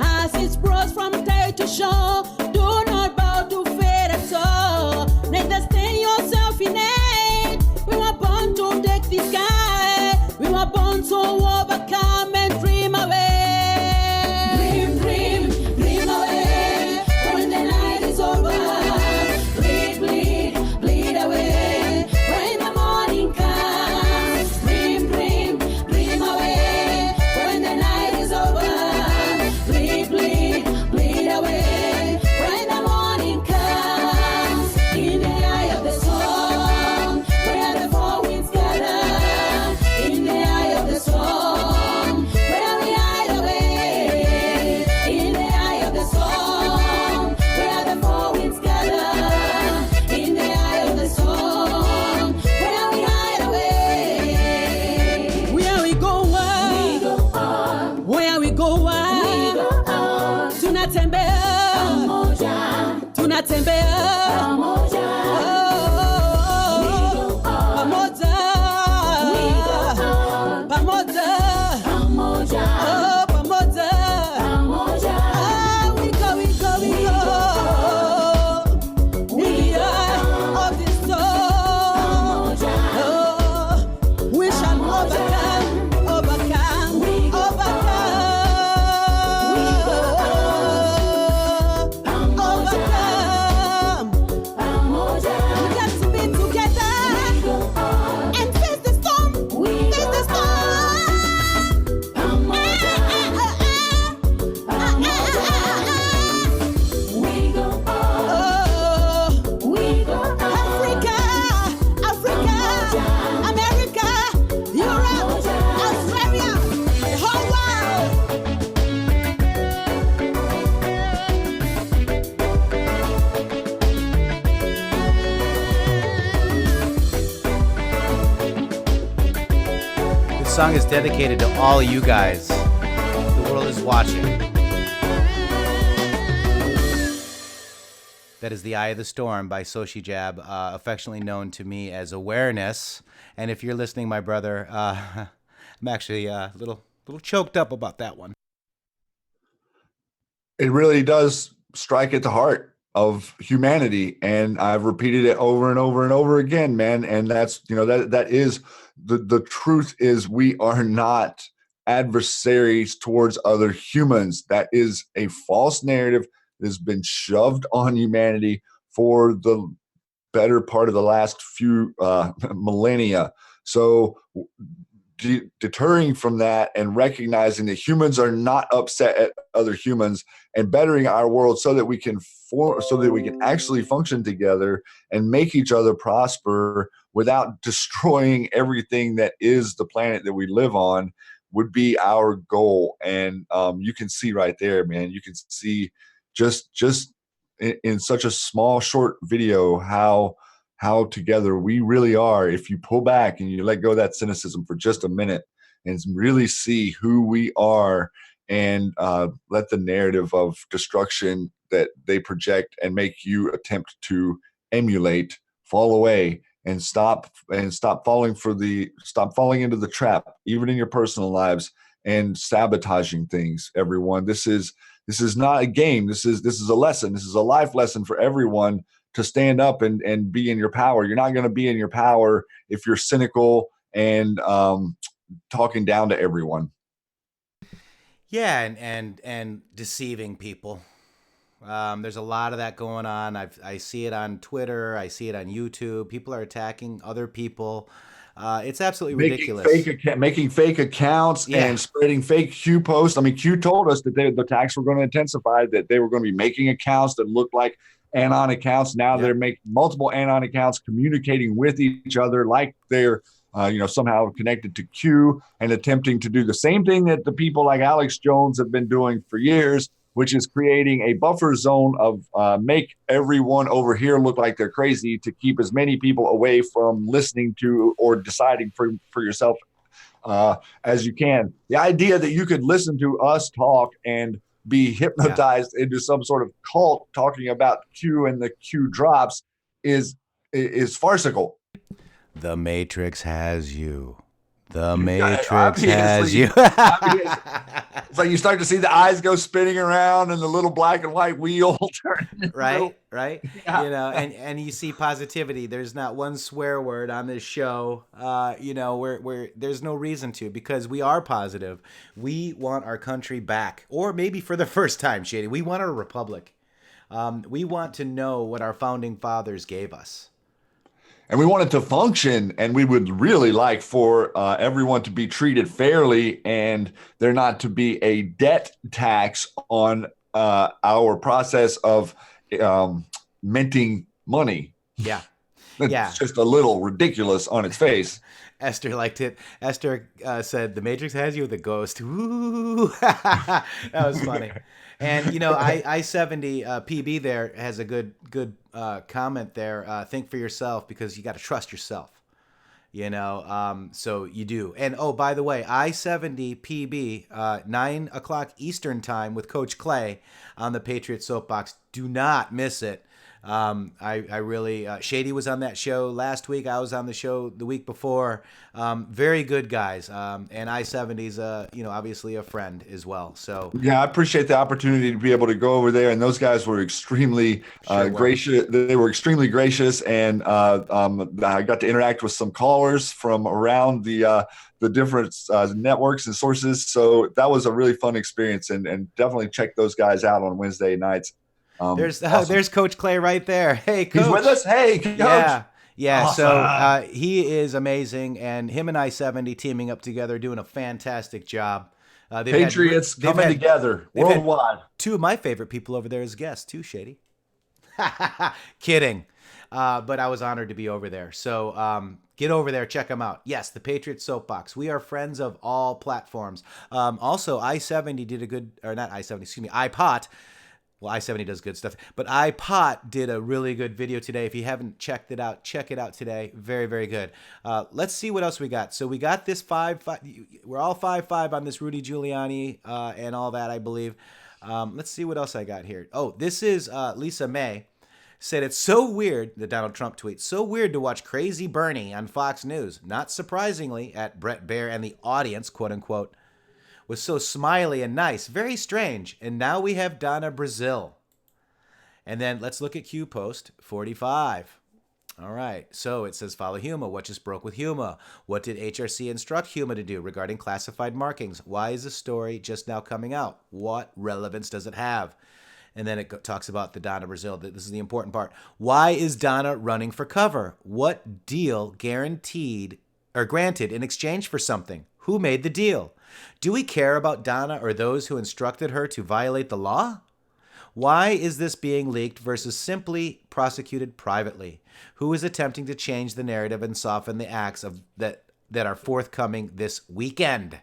As it spreads from day to shore, do not bow to fate at all. Neither stay yourself in it. We were born to take the sky. We were born to overcome and dream away. Dream, dream, dream away. When the night is over, bleed, bleed, bleed away. When the morning comes, dream, dream, dream away. When the night is over, bleed, bleed, bleed away. When the morning comes, in the eye of the storm, where the four winds gather. In the eye of the storm, where we hide away. In the eye of the storm, where the four winds gather. In the eye of the storm, where we hide away. Where we go on, where we go on, tunatembea, tunatembea. Pamoja, pamoja, oh, pamoja. Ah, we go, we go, we go. In the eye of the storm, oh, we shall overcome, overcome, overcome, overcome. We got to be together and face the storm, face the storm. Africa, Africa, America, Europe, Australia, the whole world. This song is dedicated to all you guys. The world is watching. That is The Eye of the Storm by Soshi Jab, affectionately known to me as Awareness. And if you're listening, my brother, I'm actually a little choked up about that one. It really does strike at the heart of humanity, and I've repeated it over and over and over again, man. And that's, you know, that is the truth. Is we are not adversaries towards other humans. That is a false narrative that has been shoved on humanity for the better part of the last few millennia. So deterring from that and recognizing that humans are not upset at other humans, and bettering our world so that we can actually function together and make each other prosper without destroying everything that is the planet that we live on, would be our goal. And you can see right there, man, you can see just in such a small short video how together we really are. If you pull back and you let go of that cynicism for just a minute and really see who we are, and let the narrative of destruction that they project and make you attempt to emulate fall away, and stop falling into the trap, even in your personal lives, and sabotaging things. Everyone, this is not a game. This is a lesson. This is a life lesson for everyone to stand up and be in your power. You're not going to be in your power if you're cynical and talking down to everyone. Yeah, and deceiving people. There's a lot of that going on. I see it on Twitter. I see it on YouTube. People are attacking other people. It's absolutely ridiculous. Making fake accounts and spreading fake Q posts. I mean, Q told us that the attacks were going to intensify, that they were going to be making accounts that looked like Anon accounts. Now they're making multiple Anon accounts, communicating with each other like they're somehow connected to Q, and attempting to do the same thing that the people like Alex Jones have been doing for years, which is creating a buffer zone of make everyone over here look like they're crazy to keep as many people away from listening to or deciding for yourself as you can. The idea that you could listen to us talk and be hypnotized into some sort of cult talking about Q and the Q drops is farcical. The Matrix has you. The Matrix has you. It's like you start to see the eyes go spinning around and the little black and white wheel turning. Right. Yeah. And you see positivity. There's not one swear word on this show. Where there's no reason to, because we are positive. We want our country back, or maybe for the first time, Shady. We want a republic. We want to know what our founding fathers gave us. And we want it to function, and we would really like for everyone to be treated fairly, and there not to be a debt tax on our process of minting money. Yeah. It's just a little ridiculous on its face. Esther liked it. Esther said, "The Matrix has you with a ghost." Ooh. That was funny. And, I-70 PB there has a good comment there. Think for yourself, because you got to trust yourself. So you do. And, oh, by the way, I-70 PB, 9 o'clock Eastern time with Coach Clay on the Patriots Soapbox. Do not miss it. I really, Shady was on that show last week. I was on the show the week before. Very good guys. And I-70's, obviously a friend as well. So yeah, I appreciate the opportunity to be able to go over there. And those guys were extremely gracious. They were extremely gracious. And I got to interact with some callers from around the different networks and sources. So that was a really fun experience, and definitely check those guys out on Wednesday nights. There's Coach Clay right there. Hey, Coach. He's with us. Hey, Coach. Yeah. Awesome. So he is amazing, and him and I-70 teaming up together, doing a fantastic job. Patriots coming together worldwide. Two of my favorite people over there as guests, too, Shady. Kidding. But I was honored to be over there. So get over there, check them out. Yes, the Patriots Soapbox. We are friends of all platforms. Also, I-70 did a good, or not I-70, excuse me, iPot. Well, I-70 does good stuff, but iPot did a really good video today. If you haven't checked it out, check it out today. Very, very good. Let's see what else we got. So we got this 5-5. We're all 5-5 on this Rudy Giuliani and all that, I believe. Let's see what else I got here. Oh, this is Lisa May. Said it's so weird, the Donald Trump tweet, so weird to watch Crazy Bernie on Fox News. Not surprisingly, at Brett Baer and the audience, quote unquote, was so smiley and nice. Very strange. And now we have Donna Brazil. And then let's look at Q post 45. All right. So it says, follow Huma. What just broke with Huma? What did HRC instruct Huma to do regarding classified markings? Why is the story just now coming out? What relevance does it have? And then it talks about the Donna Brazil. This is the important part. Why is Donna running for cover? What deal guaranteed or granted in exchange for something? Who made the deal? Do we care about Donna or those who instructed her to violate the law? Why is this being leaked versus simply prosecuted privately? Who is attempting to change the narrative and soften the acts of that are forthcoming this weekend?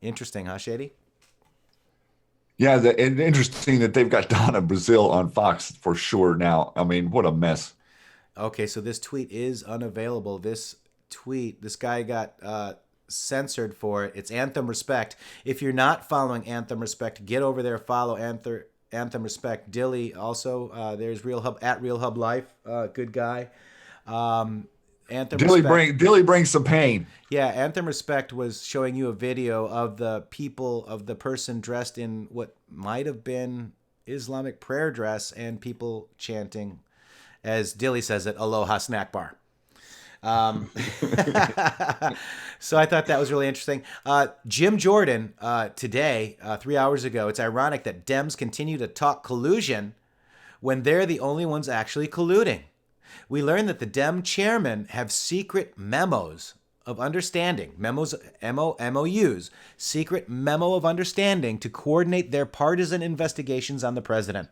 Interesting, huh, Shady? Yeah, and interesting that they've got Donna Brazil on Fox for sure now. I mean, what a mess. Okay, so this tweet is unavailable. This guy got censored for it. It's Anthem Respect. If you're not following Anthem Respect, get over there, follow Anthem Respect. Dilly also, there's Real Hub at Real Hub Life. Good guy. Anthem Respect. Dilly brings some pain. Yeah, Anthem Respect was showing you a video of the person dressed in what might have been Islamic prayer dress and people chanting, as Dilly says it, Aloha Snack Bar. So I thought that was really interesting. Jim Jordan today, 3 hours ago, it's ironic that Dems continue to talk collusion when they're the only ones actually colluding. We learned that the Dem chairmen have secret memos of understanding, MOUs, secret memo of understanding to coordinate their partisan investigations on the president.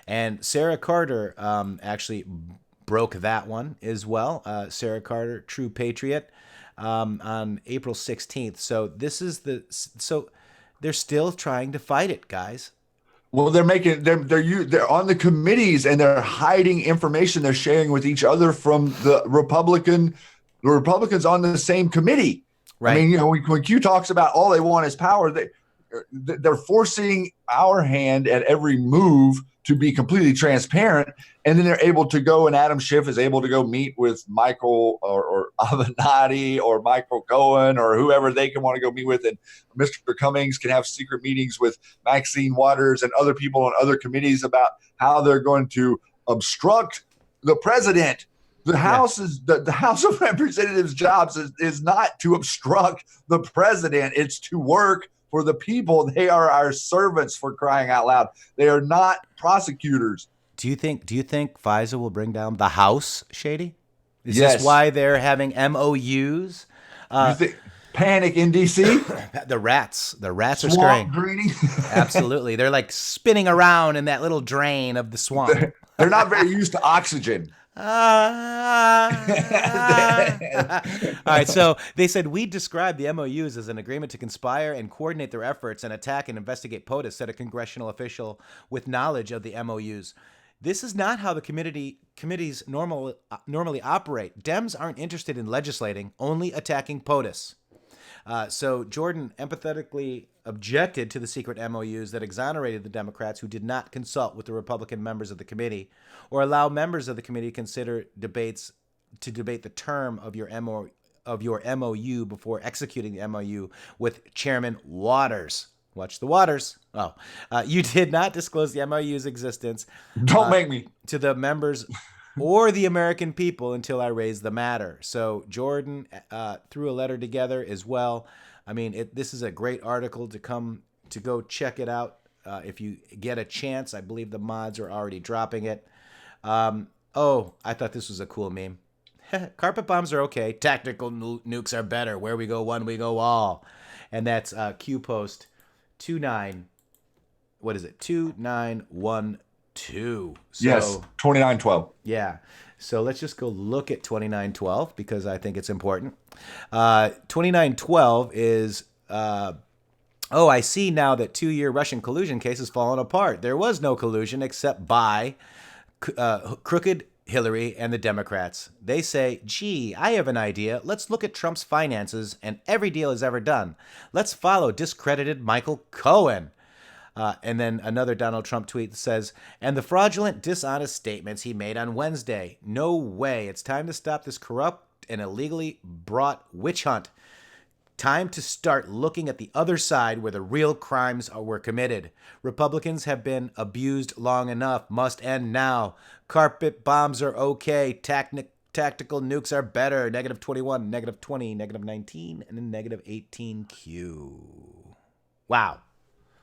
And Sarah Carter actually broke that one as well. Sarah Carter, true patriot, on April 16th. So so they're still trying to fight it, guys. Well, they're on the committees and they're hiding information they're sharing with each other from the Republicans on the same committee. Right. I mean, when Q talks about all they want is power, they're forcing our hand at every move to be completely transparent, and then they're able to go, and Adam Schiff is able to go meet with Michael or Avenatti or Michael Cohen or whoever they can want to go meet with, and Mr. Cummings can have secret meetings with Maxine Waters and other people on other committees about how they're going to obstruct the president. The House is the House of Representatives' jobs is not to obstruct the president; it's to work for the people. They are our servants, for crying out loud. They are not prosecutors. Do you think FISA will bring down the House, Shady? Is Yes. this why they're having MOUs? You think panic in D.C.? The rats are Swamp scurrying. greening? Absolutely. They're like spinning around in that little drain of the swamp. They're not very used to oxygen. All right, so they said we described the MOUs as an agreement to conspire and coordinate their efforts and attack and investigate POTUS, said a congressional official with knowledge of the MOUs. This is not how the committees normally operate. Dems aren't interested in legislating, only attacking POTUS. So Jordan empathetically objected to the secret MOUs that exonerated the Democrats who did not consult with the Republican members of the committee or allow members of the committee to consider debate the term of your MOU before executing the MOU with Chairman Waters. Watch the waters. Oh, you did not disclose the MOU's existence. Don't make me. To the members or the American people until I raised the matter. So Jordan threw a letter together as well. I mean, this is a great article to go check it out if you get a chance. I believe the mods are already dropping it. I thought this was a cool meme. Carpet bombs are okay. Tactical nukes are better. Where we go one, we go all. And that's Q post 2912. So, yes, 2912. Yeah. So let's just go look at 2912 because I think it's important. 2912 is, I see now that 2-year Russian collusion case has fallen apart. There was no collusion except by crooked Hillary and the Democrats. They say, gee, I have an idea. Let's look at Trump's finances and every deal he's ever done. Let's follow discredited Michael Cohen. And then another Donald Trump tweet says, and the fraudulent, dishonest statements he made on Wednesday. No way. It's time to stop this corrupt and illegally brought witch hunt. Time to start looking at the other side where the real crimes were committed. Republicans have been abused long enough. Must end now. Carpet bombs are okay. Tactical nukes are better. -21, -20, -19, and then -18Q. Wow.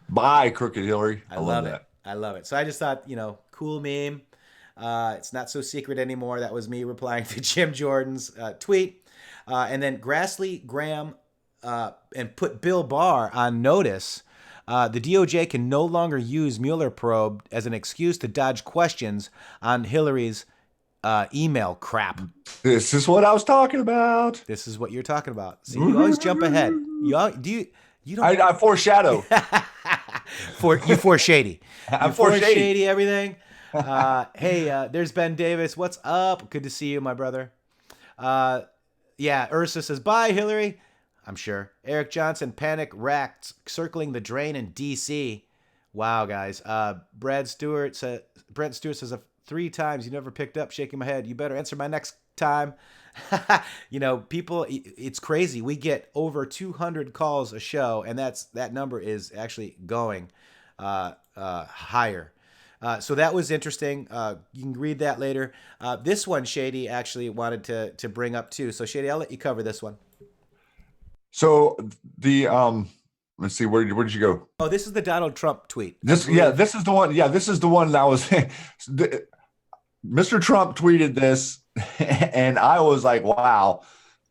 Bye, crooked Hillary. I love it. I love it. So I just thought, cool meme. It's not so secret anymore. That was me replying to Jim Jordan's tweet. And then Grassley Graham and put Bill Barr on notice. The DOJ can no longer use Mueller probe as an excuse to dodge questions on Hillary's email crap. This is what I was talking about. This is what you're talking about. See, you always jump ahead. You don't. I foreshadow. You for shady. I'm for shady everything. Hey, there's Ben Davis. What's up? Good to see you, my brother. Ursa says, bye, Hillary. I'm sure. Eric Johnson, panic racks circling the drain in D.C. Wow, guys. Brent Stewart says 3 times you never picked up, shaking my head. You better answer my next time. People, it's crazy. We get over 200 calls a show, and that number is actually going higher. So that was interesting. You can read that later. This one, Shady actually wanted to bring up too. So Shady, I'll let you cover this one. So the let's see, where did you go? Oh, this is the Donald Trump tweet. This is the one. Yeah, this is the one that was. Mr. Trump tweeted this, and I was like, wow.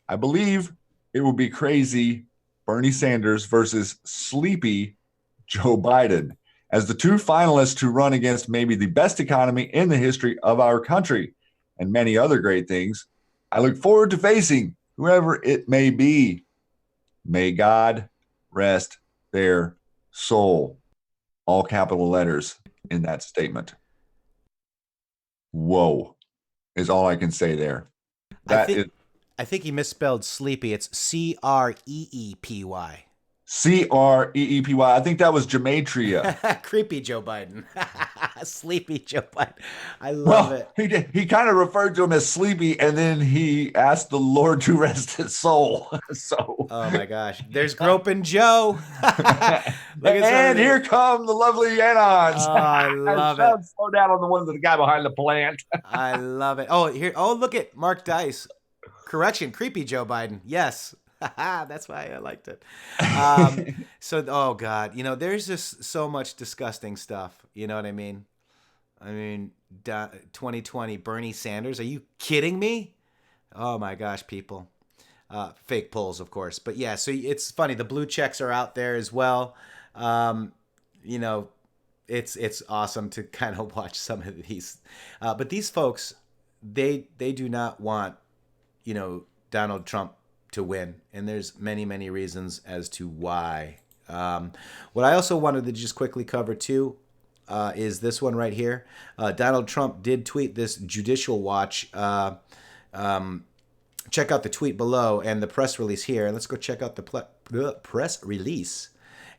I believe it would be crazy Bernie Sanders versus sleepy Joe Biden as the two finalists to run against maybe the best economy in the history of our country and many other great things. I look forward to facing whoever it may be. May God rest their soul. All capital letters in that statement. Whoa is all I can say there. I think he misspelled sleepy. It's Creepy. Creepy. I think that was gematria. Creepy Joe Biden. Sleepy Joe Biden. I love it. He kind of referred to him as sleepy, and then he asked the Lord to rest his soul. So. Oh my gosh. There's Groping Joe. And here come the lovely Anons. Oh, I love it. Slow down on the one with the guy behind the plant. I love it. Oh, here. Oh, look at Mark Dice. Correction. Creepy Joe Biden. Yes. That's why I liked it. So, oh God, there's just so much disgusting stuff. You know what I mean? 2020 Bernie Sanders. Are you kidding me? Oh my gosh, people. Fake polls, of course. But yeah, so it's funny. The blue checks are out there as well. It's awesome to kind of watch some of these. But these folks, they do not want, Donald Trump to win, and there's many reasons as to why. What I also wanted to just quickly cover too is this one right here. Donald Trump did tweet this Judicial Watch. Check out the tweet below and the press release here. Let's go check out the press release.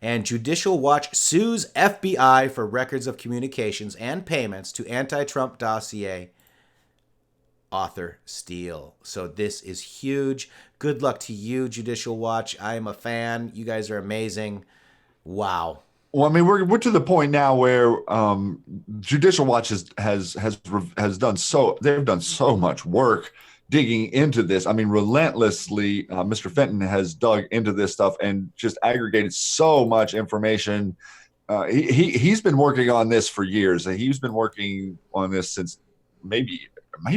And Judicial Watch sues FBI for records of communications and payments to anti-Trump dossier author Steele. So this is huge. Good luck to you, Judicial Watch. I am a fan. You guys are amazing. Wow. Well, I mean, we're to the point now where Judicial Watch has done they've done so much work digging into this. I mean, relentlessly, Mr. Fenton has dug into this stuff and just aggregated so much information. He's been working on this for years. He's been working on this since maybe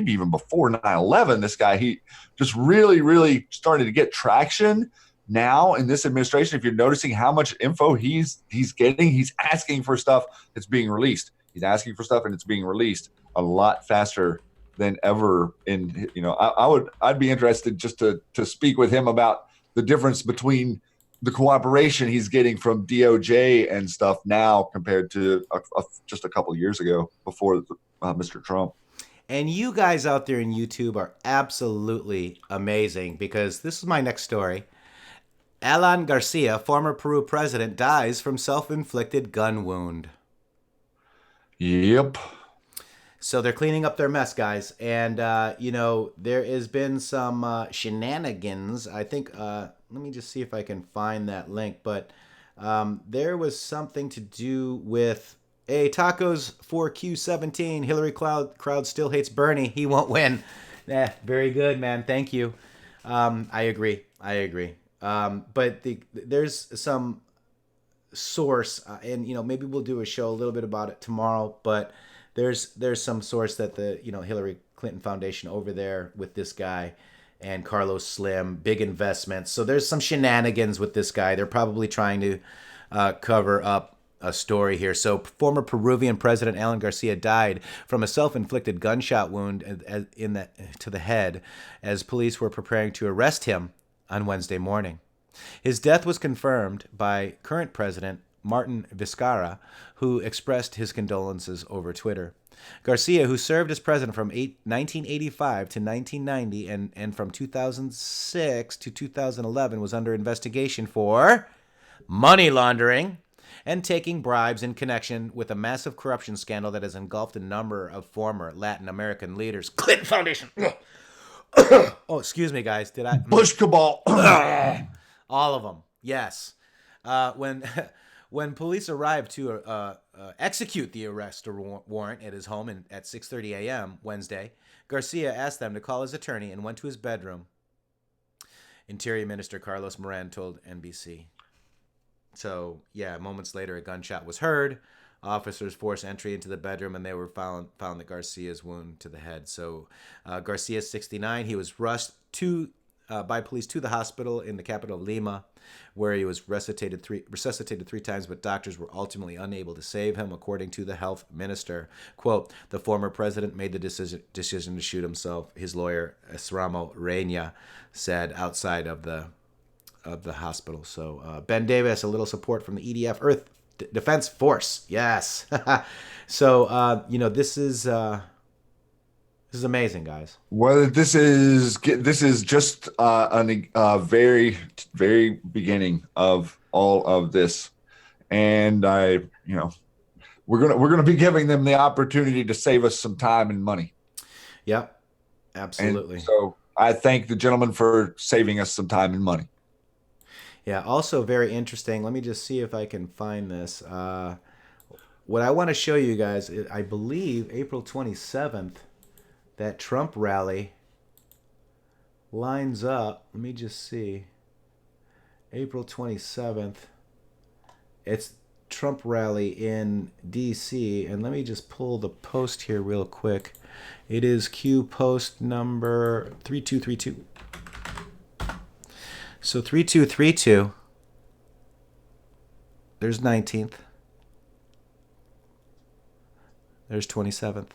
even before 9/11. This guy, he just really started to get traction now in this administration. If you're noticing how much info he's getting, he's asking for stuff that's being released. He's asking for stuff and it's being released a lot faster than ever. I'd be interested just to speak with him about the difference between the cooperation he's getting from DOJ and stuff now compared to just a couple of years ago before Mr. Trump. And you guys out there in YouTube are absolutely amazing, because this is my next story. Alan Garcia, former Peru president, dies from self-inflicted gun wound. Yep. So they're cleaning up their mess, guys. And, there has been some shenanigans. I think, let me just see if I can find that link. But there was something to do with... Hey, tacos for Q17. Hillary crowd still hates Bernie. He won't win. Very good, man. Thank you. I agree. But there's some source, and maybe we'll do a show a little bit about it tomorrow. But there's some source that the Hillary Clinton Foundation over there with this guy and Carlos Slim, big investments. So there's some shenanigans with this guy. They're probably trying to cover up a story here. So former Peruvian President Alan Garcia died from a self-inflicted gunshot wound to the head as police were preparing to arrest him on Wednesday morning. His death was confirmed by current President Martin Vizcarra, who expressed his condolences over Twitter. Garcia, who served as president from 1985 to 1990 and from 2006 to 2011, was under investigation for money laundering and taking bribes in connection with a massive corruption scandal that has engulfed a number of former Latin American leaders. Clinton Foundation. Oh, excuse me, guys. Did I? Bush cabal. All of them. Yes. When When police arrived to execute the arrest warrant at his home at 6:30 a.m. Wednesday, Garcia asked them to call his attorney and went to his bedroom. Interior Minister Carlos Moran told NBC. So, yeah, moments later, a gunshot was heard. Officers forced entry into the bedroom, and they were found that Garcia's wound to the head. So, Garcia's 69. He was rushed by police to the hospital in the capital of Lima, where he was resuscitated three times, but doctors were ultimately unable to save him, according to the health minister. Quote, the former president made the decision to shoot himself, his lawyer, Esramo Reina, said outside of the hospital. So Ben Davis, a little support from the EDF Earth Defense Force. Yes. So, this is amazing, guys. Well, this is just a very, very beginning of all of this, and we're gonna be giving them the opportunity to save us some time and money. Yep, absolutely. And so I thank the gentleman for saving us some time and money. Yeah. Also, very interesting. Let me just see if I can find this. What I want to show you guys, I believe, April 27th. That Trump rally lines up. Let me just see. April 27th. It's Trump rally in D.C. And let me just pull the post here real quick. It is Q post number 3232. So 3232. There's 19th. There's 27th.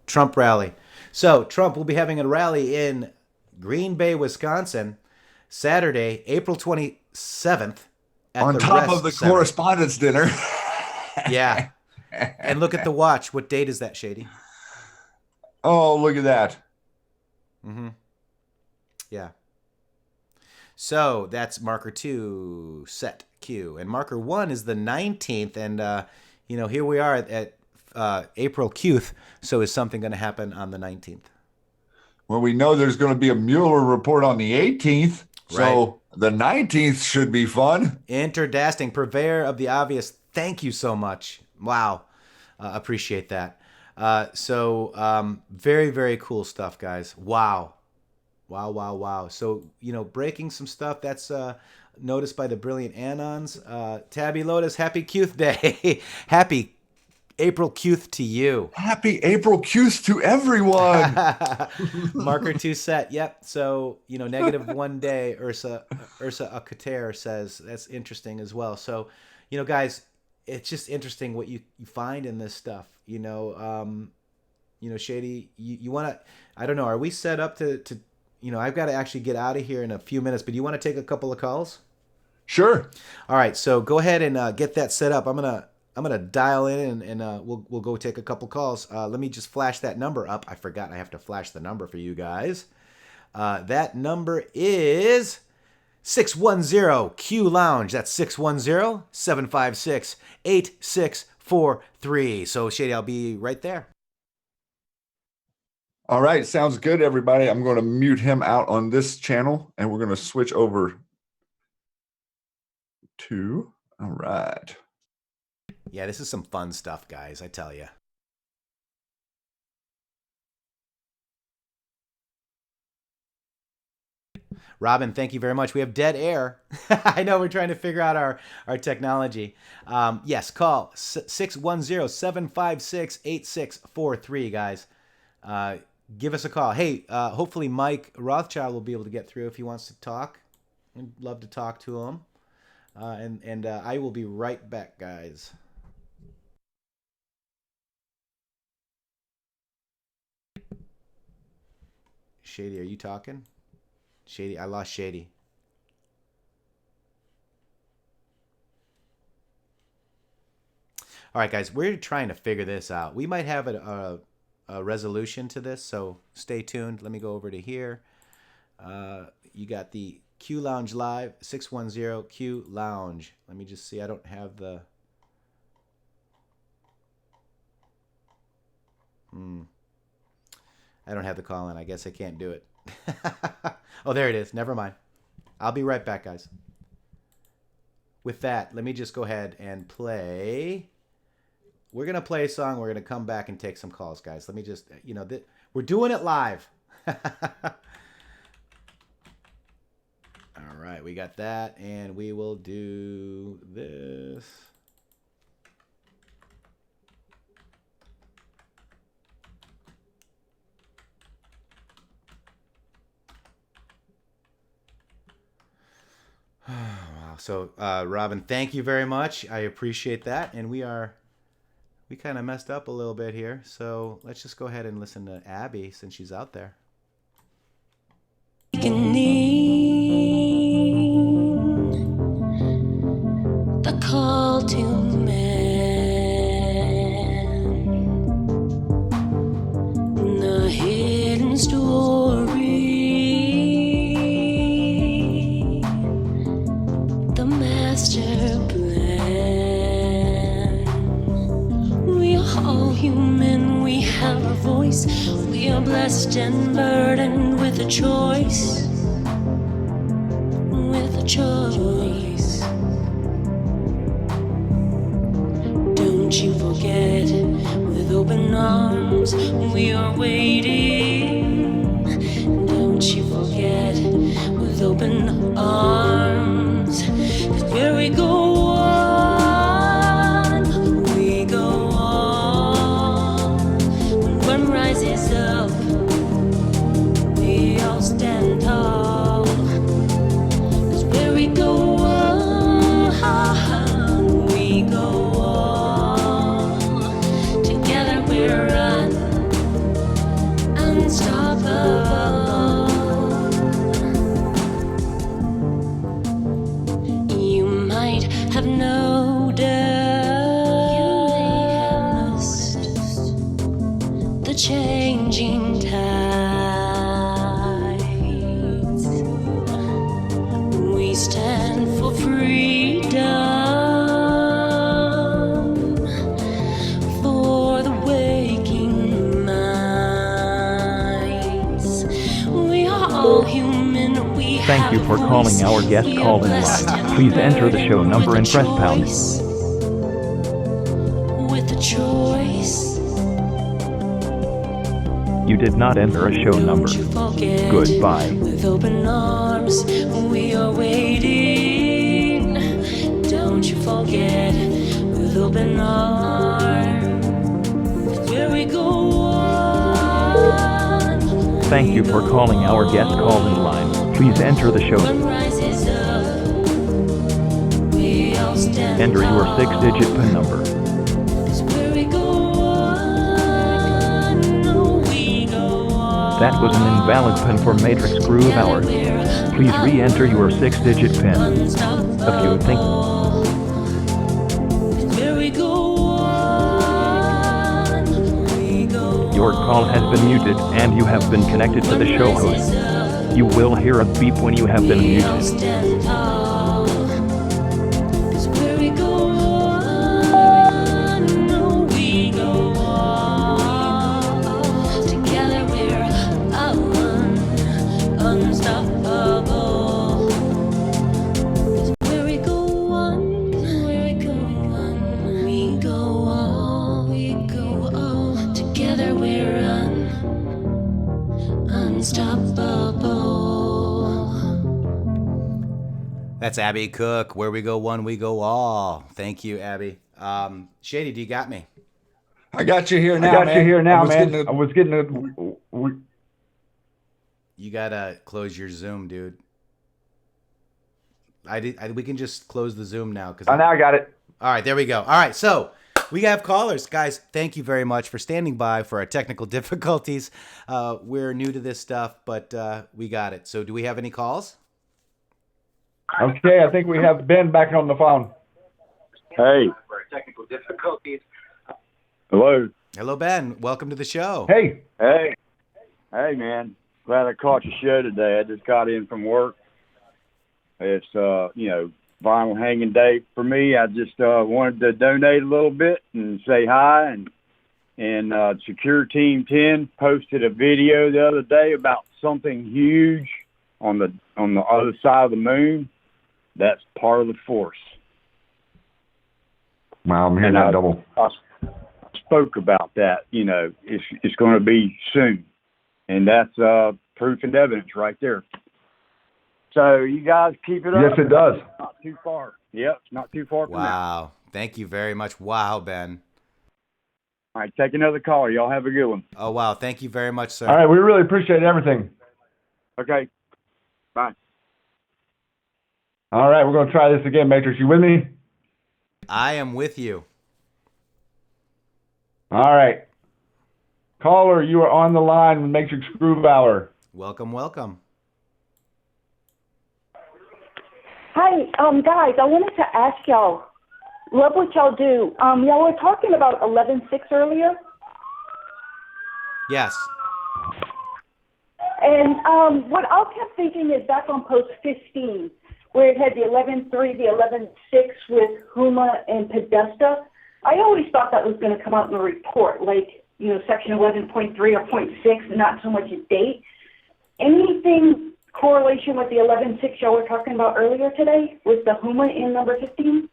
Trump rally. So Trump will be having a rally in Green Bay, Wisconsin, Saturday, April 27th. On top of the Correspondents' Dinner. Yeah. And look at the watch. What date is that, Shady? Oh, look at that. Mm-hmm. Yeah. So that's marker 2, set Q. And marker 1 is the 19th. And, here we are at April Qth. So is something going to happen on the 19th? Well, we know there's going to be a Mueller report on the 18th. So Right. the 19th should be fun. Interdasting, purveyor of the obvious. Thank you so much. Wow. Appreciate that. Very, very cool stuff, guys. Wow. Wow. So, breaking some stuff that's noticed by the brilliant Anons. Tabby Lotus, happy Qth Day. Happy April Qth to you. Happy April Qth to everyone. Marker 2 set. Yep. So, -1 day. Ursa Akater says that's interesting as well. So, guys, it's just interesting what you find in this stuff. Shady, you want to, I don't know, are we set up to I've got to actually get out of here in a few minutes, but do you want to take a couple of calls? Sure. All right. So go ahead and get that set up. I'm gonna dial in and we'll go take a couple calls. Let me just flash that number up. I forgot I have to flash the number for you guys. That number is 610 Q Lounge. That's 610-756-8643. So Shady, I'll be right there. All right. Sounds good, everybody. I'm going to mute him out on this channel, and we're going to switch over to, all right. Yeah, this is some fun stuff, guys, I tell you. Robin, thank you very much. We have dead air. I know we're trying to figure out our technology. Yes, call 610-756-8643, guys. Give us a call. Hey, hopefully Mike Rothschild will be able to get through if he wants to talk. I'd love to talk to him. And I will be right back, guys. Shady, are you talking? Shady, I lost Shady. All right, guys, we're trying to figure this out. We might have a resolution to this, so stay tuned. Let me go over to here. You got the Q Lounge Live, 610 Q Lounge. Let me just see. I don't have the... I don't have the call in. I guess I can't do it. Oh, there it is. Never mind. I'll be right back, guys. with that, let me just go ahead and play. We're going to play a song. We're going to come back and take some calls, guys. Let me just, we're doing it live. All right, we got that, and we will do this. Wow. So, Robin, thank you very much. I appreciate that. And we kind of messed up a little bit here. So let's just go ahead and listen to Abby since she's out there. The call to man, the hidden story, the master plan. We are all human, we have a voice, we are blessed and burdened with a choice, with a choice. Don't you forget, with open arms we are waiting. Don't you forget, with open arms, 'cause where we go on, we go on. When one rises up, we all stand tall. 'Cause where we go on, we go on. Together we're unstoppable. You might have noticed the changing tides. We stand for freedom, for the waking minds. We are all human. We Thank you for calling our guest call-in line. Please enter the show number and press pound. With a choice. You did not enter a show number. Goodbye. With open arms, we are waiting. Don't you forget, with open arms, where we go on. Thank you for calling our guest call-in line. Please enter the show. Rises up, we all stand Enter your 6-digit PIN number. where we go on, we go on. That was an invalid PIN for Matrixxx Groove Hour. Please re-enter your 6-digit PIN. If you think Where we go on, we go your call has been muted and you have been connected to the show host, you will hear a beep when you have been muted. stand tall. 'Cause where we go on, we go on. Together we're unstoppable. 'Cause where we go on, we go on. Together we're unstoppable. That's Abby Cook. Where we go one, we go all. Thank you, Abby. Shady, do you got me? I got you here now, man. I was getting a. You gotta close your Zoom, dude. We can just close the Zoom now. Now I got it. All right, there we go. All right, so we have callers. Guys, thank you very much for standing by for our technical difficulties. We're new to this stuff, but we got it. So do we have any calls? Okay, I think we have Ben back on the phone. Hey. Technical difficulties. Hello. Hello, Ben. Welcome to the show. Hey. Hey, man. Glad I caught your show today. I just got in from work. It's, vinyl hanging day for me. I just wanted to donate a little bit and say hi. And Secure Team 10 posted a video the other day about something huge on the other side of the moon. That's part of the force. Wow, I'm hearing And that double. I spoke about that. It's going to be soon, and that's proof and evidence right there. So you guys keep it up. Yes, it does. It's not too far. Yep, it's not too far from now. Wow. Thank you very much. Wow, Ben. All right, take another caller. Y'all have a good one. Oh, wow. Thank you very much, sir. All right, we really appreciate everything. Okay, bye. All right, we're going to try this again, Matrixxx. You with me? I am with you. All right. Caller, you are on the line with Matrixxx Groove Hour. Welcome, welcome. Hi, guys, I wanted to ask y'all, love what y'all do. Y'all were talking about 11.6 earlier. Yes. And what I kept thinking is back on post 15, where it had the 11.3, the 11.6 with Huma and Podesta. I always thought that was going to come out in the report, like, section 11.3 or 0.6, not so much a date. Anything correlation with the 11.6 y'all were talking about earlier today with the Huma in number 15?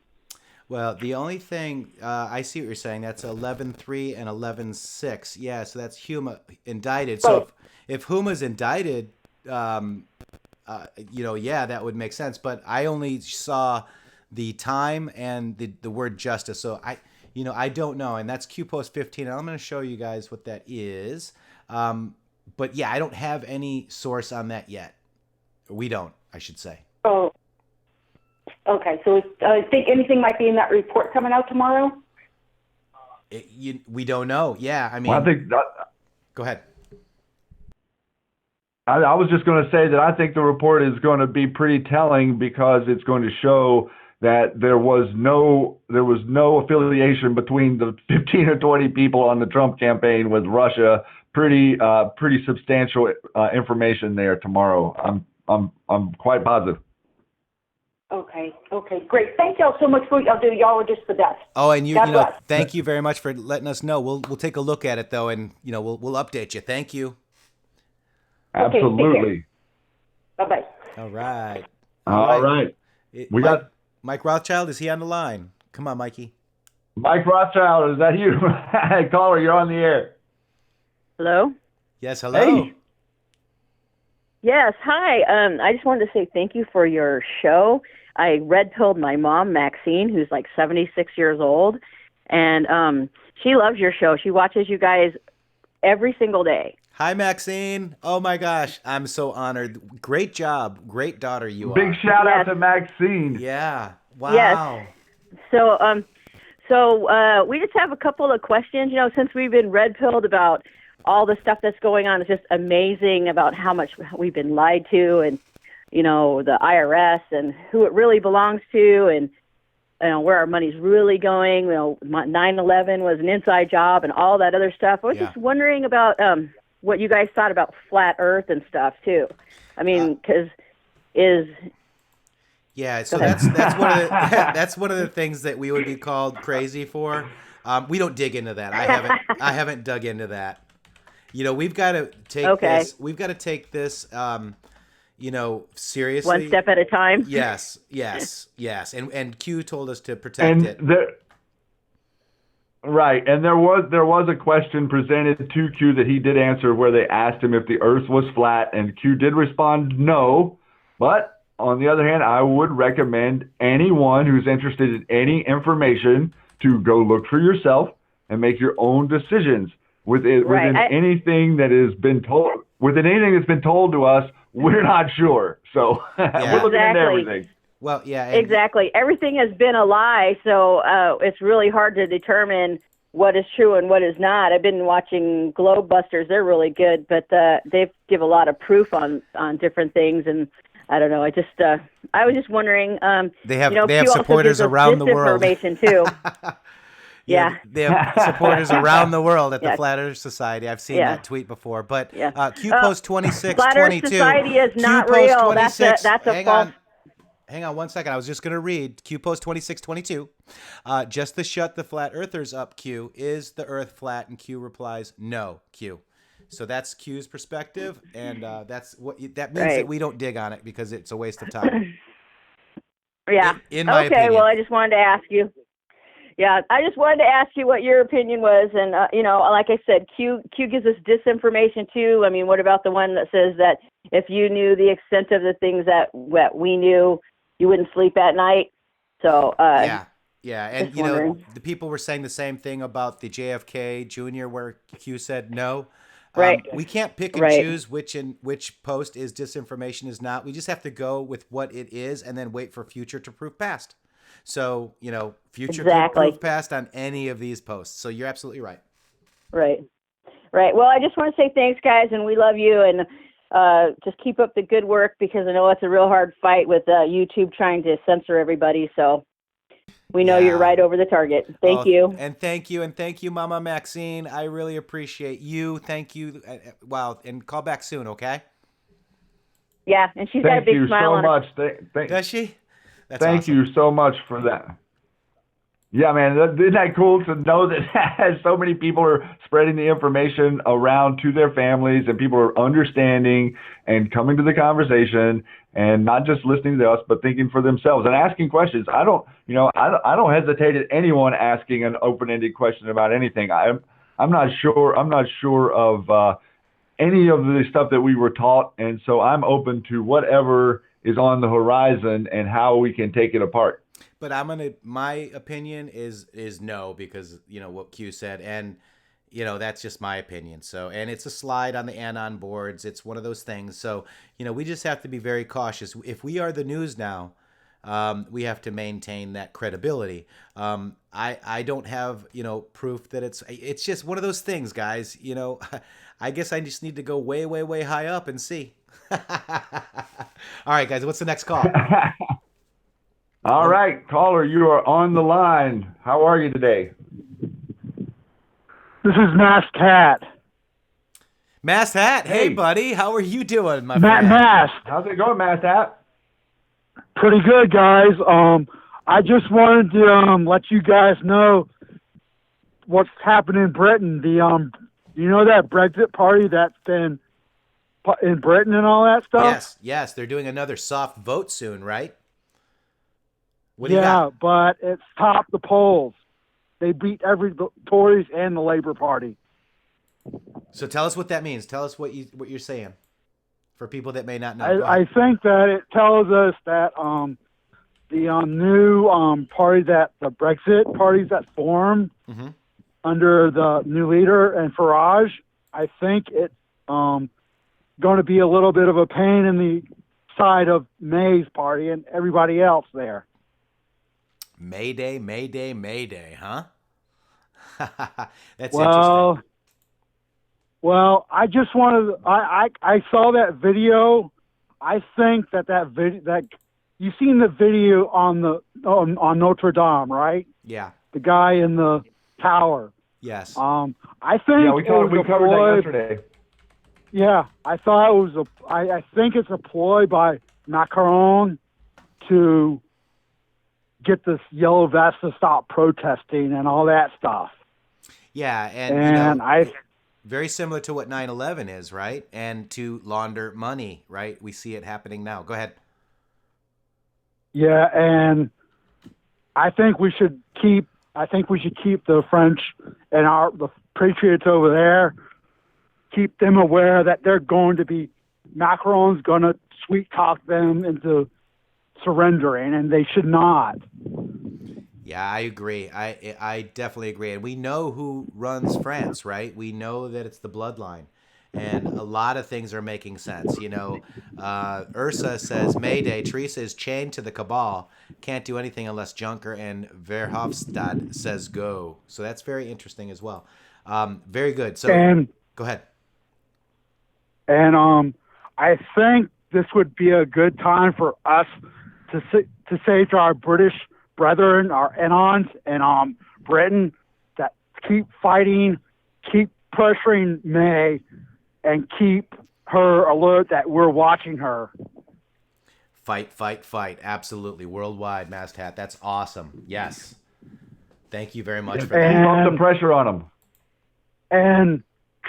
Well, the only thing, I see what you're saying. That's 11.3 and 11.6. Yeah, so that's Huma indicted. So if Huma's indicted, yeah, that would make sense. But I only saw the time and the word justice. So I don't know. And that's Q post 15. And I'm going to show you guys what that is. But yeah, I don't have any source on that yet. We don't, I should say. Oh, okay. So I think anything might be in that report coming out tomorrow? We don't know. Yeah, I mean. Well, I think go ahead. I was just going to say that I think the report is going to be pretty telling because it's going to show that there was no affiliation between the 15 or 20 people on the Trump campaign with Russia. Pretty substantial information there tomorrow. I'm quite positive. Okay, great. Thank y'all so much for what y'all do. Y'all are just the best. Oh, and you know, thank you very much for letting us know. We'll take a look at it though, and we'll update you. Thank you. Absolutely. Okay, bye-bye. All right. All right. We got Mike Rothschild. Is he on the line? Come on, Mikey. Mike Rothschild, is that you? Hey, caller, you're on the air. Hello? Yes, hello. Hey. Yes, hi. I just wanted to say thank you for your show. I red-pilled my mom, Maxine, who's like 76 years old, and she loves your show. She watches you guys every single day. Hi, Maxine. Oh, my gosh. I'm so honored. Great job. Great daughter you are. Big shout out to Maxine. Yeah. Wow. Yes. So we just have a couple of questions. Since we've been red-pilled about all the stuff that's going on, it's just amazing about how much we've been lied to, and the IRS and who it really belongs to, and where our money's really going. 9/11 was an inside job, and all that other stuff. I was just wondering about what you guys thought about flat Earth and stuff too. I mean, because yeah, so that's one of the things that we would be called crazy for. We don't dig into that. I haven't dug into that. We've got to take this. We've got to take this. Seriously. One step at a time. Yes. And Q told us to protect it. Right, and there was a question presented to Q that he did answer, where they asked him if the Earth was flat, and Q did respond no. But on the other hand, I would recommend anyone who's interested in any information to go look for yourself and make your own decisions. Within anything that has been told, within anything that's been told to us, we're not sure. So we're looking into everything. Well, yeah. Exactly. Everything has been a lie, so it's really hard to determine what is true and what is not. I've been watching Globebusters. They're really good, but they give a lot of proof on different things, and I don't know. I was just wondering. They have supporters around the world. Disinformation too. Yeah, they have supporters around the world at the Flat Earth Society. I've seen that tweet before. But Q post 2622. Flat Earth Society is not real. That's a false. Hang on 1 second. I was just going to read Q post 2622. Just to shut the flat earthers up, Q, is the Earth flat? And Q replies, no, Q. So that's Q's perspective, and that means that we don't dig on it because it's a waste of time. Yeah. In my opinion. Well, I just wanted to ask you. Yeah, I just wanted to ask you what your opinion was, and like I said, Q gives us disinformation too. I mean, what about the one that says that if you knew the extent of the things that we knew, you wouldn't sleep at night? So yeah, and the people were saying the same thing about the JFK Jr., where Q said no. Right. We can't pick and choose which post is disinformation is not. We just have to go with what it is, and then wait for future to prove past. So, future could prove past on any of these posts. So you're absolutely right. Right. Well, I just want to say thanks, guys, and we love you, and just keep up the good work, because I know it's a real hard fight with YouTube trying to censor everybody. So we know you're right over the target. Thank you. And thank you, Mama Maxine. I really appreciate you. Thank you. Wow. And call back soon, okay? Yeah, and she's got a big smile on her. Thank you so much. Does she? That's Thank awesome. you so much for that. Yeah, man, isn't that cool to know that so many people are spreading the information around to their families, and people are understanding and coming to the conversation and not just listening to us, but thinking for themselves and asking questions. I don't hesitate at anyone asking an open-ended question about anything. I'm not sure of any of the stuff that we were taught, and so I'm open to whatever is on the horizon and how we can take it apart. But my opinion is no, because what Q said, and that's just my opinion. So, and it's a slide on the Anon boards. It's one of those things. So, we just have to be very cautious. If we are the news now, we have to maintain that credibility. I don't have proof that it's just one of those things, guys. I guess I just need to go way, way, way high up and see. All right, guys, what's the next call? All right, caller, you are on the line. How are you today? This is Masked Hat. Masked Hat, hey buddy, how are you doing, my friend? Masked. How's it going, Masked Hat? Pretty good, guys. I just wanted to let you guys know what's happening in Britain. That Brexit party that's been in Britain and all that stuff? Yes, they're doing another soft vote soon, right? What do you got? But it's topped the polls. They beat every Tories and the Labour Party. So tell us what that means. Tell us what you're saying for people that may not know. I think that it tells us that the new party, that the Brexit parties that formed under the new leader and Farage, I think it's going to be a little bit of a pain in the side of May's party and everybody else there. Mayday, Mayday, Mayday, huh? That's well, interesting. Well, I just wanted. I saw that video. I think that video that you've seen the video on Notre Dame, right? Yeah. The guy in the tower. Yes. I think we covered that yesterday. Yeah, I thought it was I think it's a ploy by Macron to get this yellow vest to stop protesting and all that stuff. Yeah, and I very similar to what 9/11 is, right? And to launder money, right? We see it happening now. Go ahead. Yeah, and I think we should keep the French and the Patriots over there, keep them aware that Macron's going to sweet talk them into surrendering, and they should not. Yeah, I agree. I definitely agree. And we know who runs France, right? We know that it's the bloodline. And a lot of things are making sense. Ursa says, Mayday, Teresa is chained to the cabal. Can't do anything unless Juncker and Verhofstadt says go. So that's very interesting as well. Very good. So go ahead. And I think this would be a good time for us to say to our British brethren, our Anons and Britain, that keep fighting, keep pressuring May, and keep her alert that we're watching her. Fight, fight, fight. Absolutely. Worldwide, Masked Hat. That's awesome. Yes. Thank you very much for that. Keep up the pressure on them. And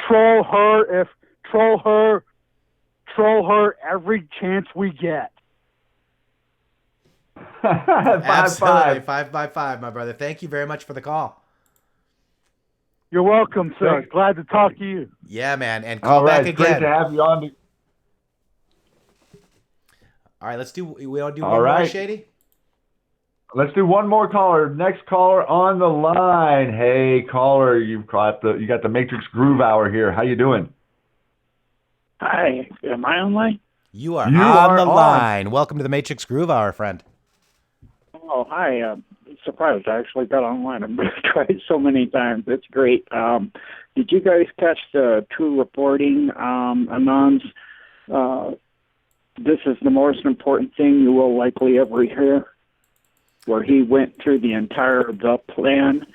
troll her every chance we get. Absolutely. 5 my brother. Thank you very much for the call. You're welcome, sir. Glad to talk to you. Yeah, man. And call back again. Great to have you on. All right, we want to do All one more, right. Shady? Let's do one more caller. Next caller on the line. Hey, caller, you got the Matrixxx Groove Hour here. How you doing? Hi, am I on line? You are on the line. Welcome to the Matrixxx Groove Hour, friend. Oh, hi. Surprised I actually got online. I've tried so many times. It's great. Did you guys catch the True Reporting announce? This is the most important thing you will likely ever hear, where he went through the entire plan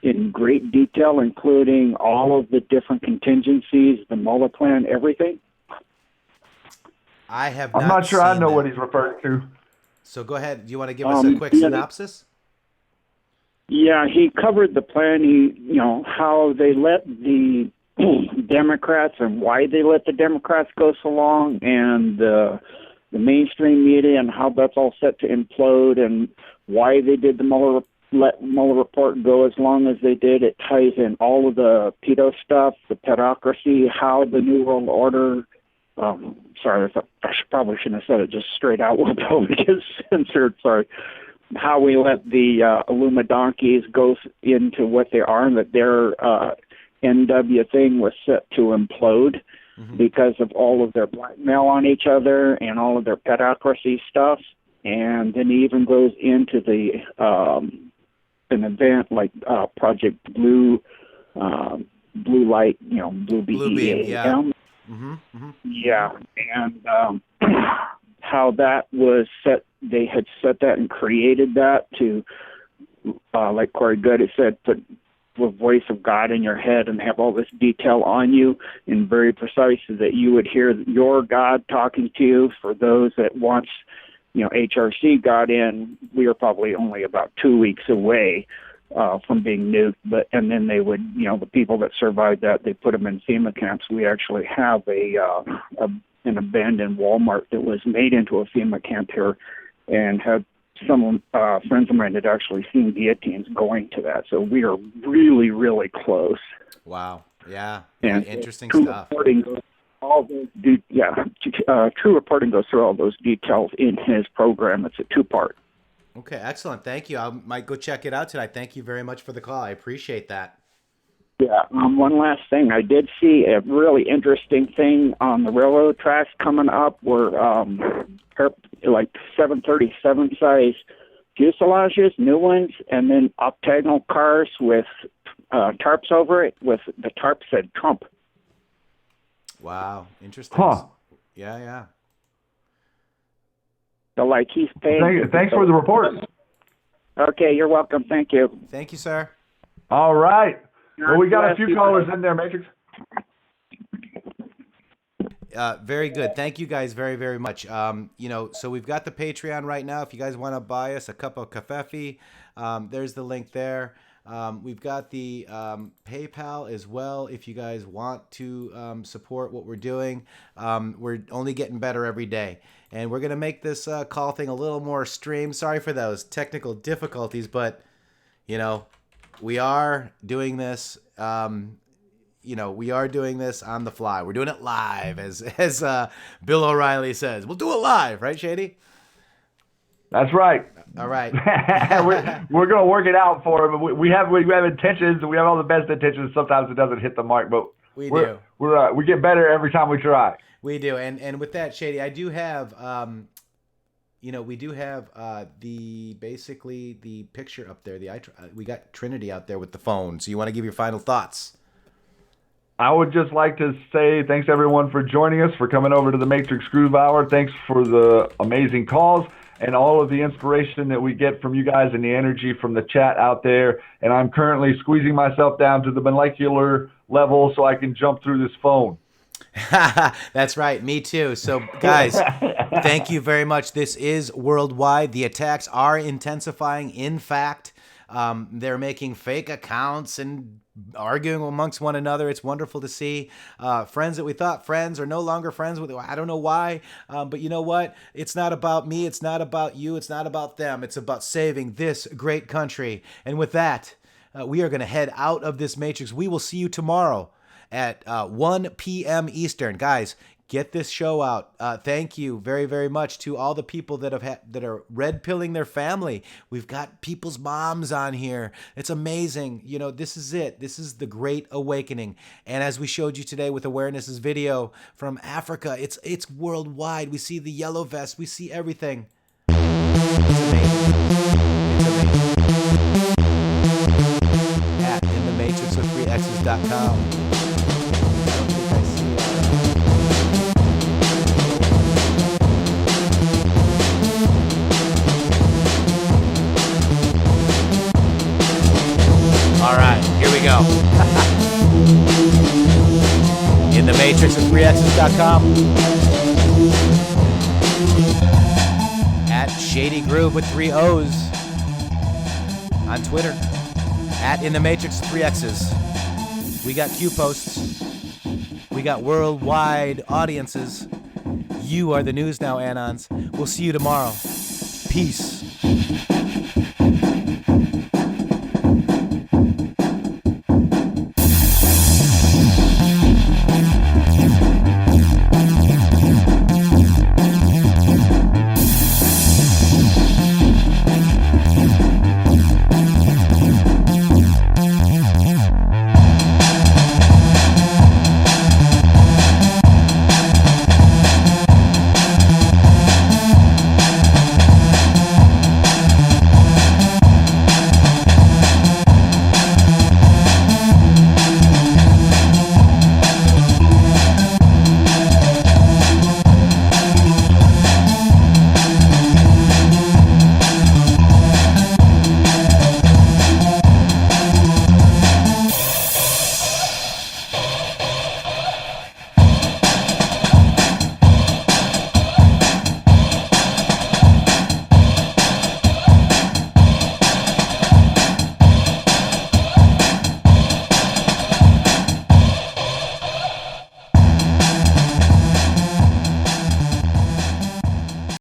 in great detail, including all of the different contingencies, the Mueller plan, everything. I'm not sure I know what he's referring to. So go ahead. Do you want to give us a quick synopsis? Yeah, he covered the plan. How they let the Democrats and why they let the Democrats go so long, and the mainstream media and how that's all set to implode, and why they did let Mueller report go as long as they did. It ties in all of the pedo stuff, the pedocracy, how the New World Order. Sorry, I probably shouldn't have said it just straight out. We'll probably get censored. Sorry. How we let the Illuma donkeys go into what they are, and that their NW thing was set to implode because of all of their blackmail on each other and all of their pedocracy stuff. And then he even goes into the an event like Project Blue, Blue Light, Blue Beam, yeah. Yeah, and how that was set. They had set that and created that to, like Corey Goode said, put the voice of God in your head and have all this detail on you and very precise so that you would hear your God talking to you. For those that once, HRC got in, we were probably only about 2 weeks away from being nuked, and then they would, the people that survived that, they put them in FEMA camps. We actually have an abandoned Walmart that was made into a FEMA camp here, and had some friends of mine had actually seen guillotines going to that. So we are really, really close. Wow. Yeah. And interesting True stuff. Reporting goes all those True Reporting goes through all those details in his program. It's a 2-part. Okay, excellent. Thank you. I might go check it out tonight. Thank you very much for the call. I appreciate that. Yeah. One last thing. I did see a really interesting thing on the railroad tracks coming up where like 737 size fuselages, new ones, and then octagonal cars with tarps over it. With the tarp said Trump. Wow, interesting. Huh. Yeah. So like he's paying. Thanks for the report. Okay, you're welcome. Thank you. Thank you, sir. All right. Well, we got a few callers in there, Matrixxx. Very good. Thank you guys very, very much. So we've got the Patreon right now. If you guys want to buy us a cup of cafefe, there's the link there. We've got the PayPal as well if you guys want to support what we're doing. We're only getting better every day. And we're going to make this call thing a little more streamed. Sorry for those technical difficulties, but, we are doing this. We are doing this on the fly. We're doing it live, as Bill O'Reilly says. We'll do it live, right, Shady? That's right. All right. we're going to work it out for him. We have intentions. We have all the best intentions. Sometimes it doesn't hit the mark, but we get better every time we try. We do. And with that, Shady, I do have we do have basically the picture up there. We got Trinity out there with the phone. So you want to give your final thoughts? I would just like to say thanks everyone for joining us, for coming over to the Matrixxx Groove Hour. Thanks for the amazing calls and all of the inspiration that we get from you guys and the energy from the chat out there. And I'm currently squeezing myself down to the molecular level so I can jump through this phone. That's right. Me too. So guys, thank you very much. This is worldwide. The attacks are intensifying. In fact, they're making fake accounts and arguing amongst one another. It's wonderful to see. Friends that we thought friends are no longer friends with. I don't know why, but you know what? It's not about me. It's not about you. It's not about them. It's about saving this great country. And with that, we are going to head out of this Matrix. We will see you tomorrow at 1 p.m. Eastern. Guys, get this show out. Thank you very, very much to all the people that that are red pilling their family. We've got people's moms on here. It's amazing. You know, this is it. This is the Great Awakening. And as we showed you today with Awareness's video from Africa, it's worldwide. We see the yellow vest. We see everything. It's amazing. It's amazing. At intheMatrixx with 3x's.com. All right, here we go. intheMatrixx with 3x's.com. At Shady Groove with 3 O's. On Twitter. At intheMatrixx 3x's. We got Q posts. We got worldwide audiences. You are the news now, Anons. We'll see you tomorrow. Peace.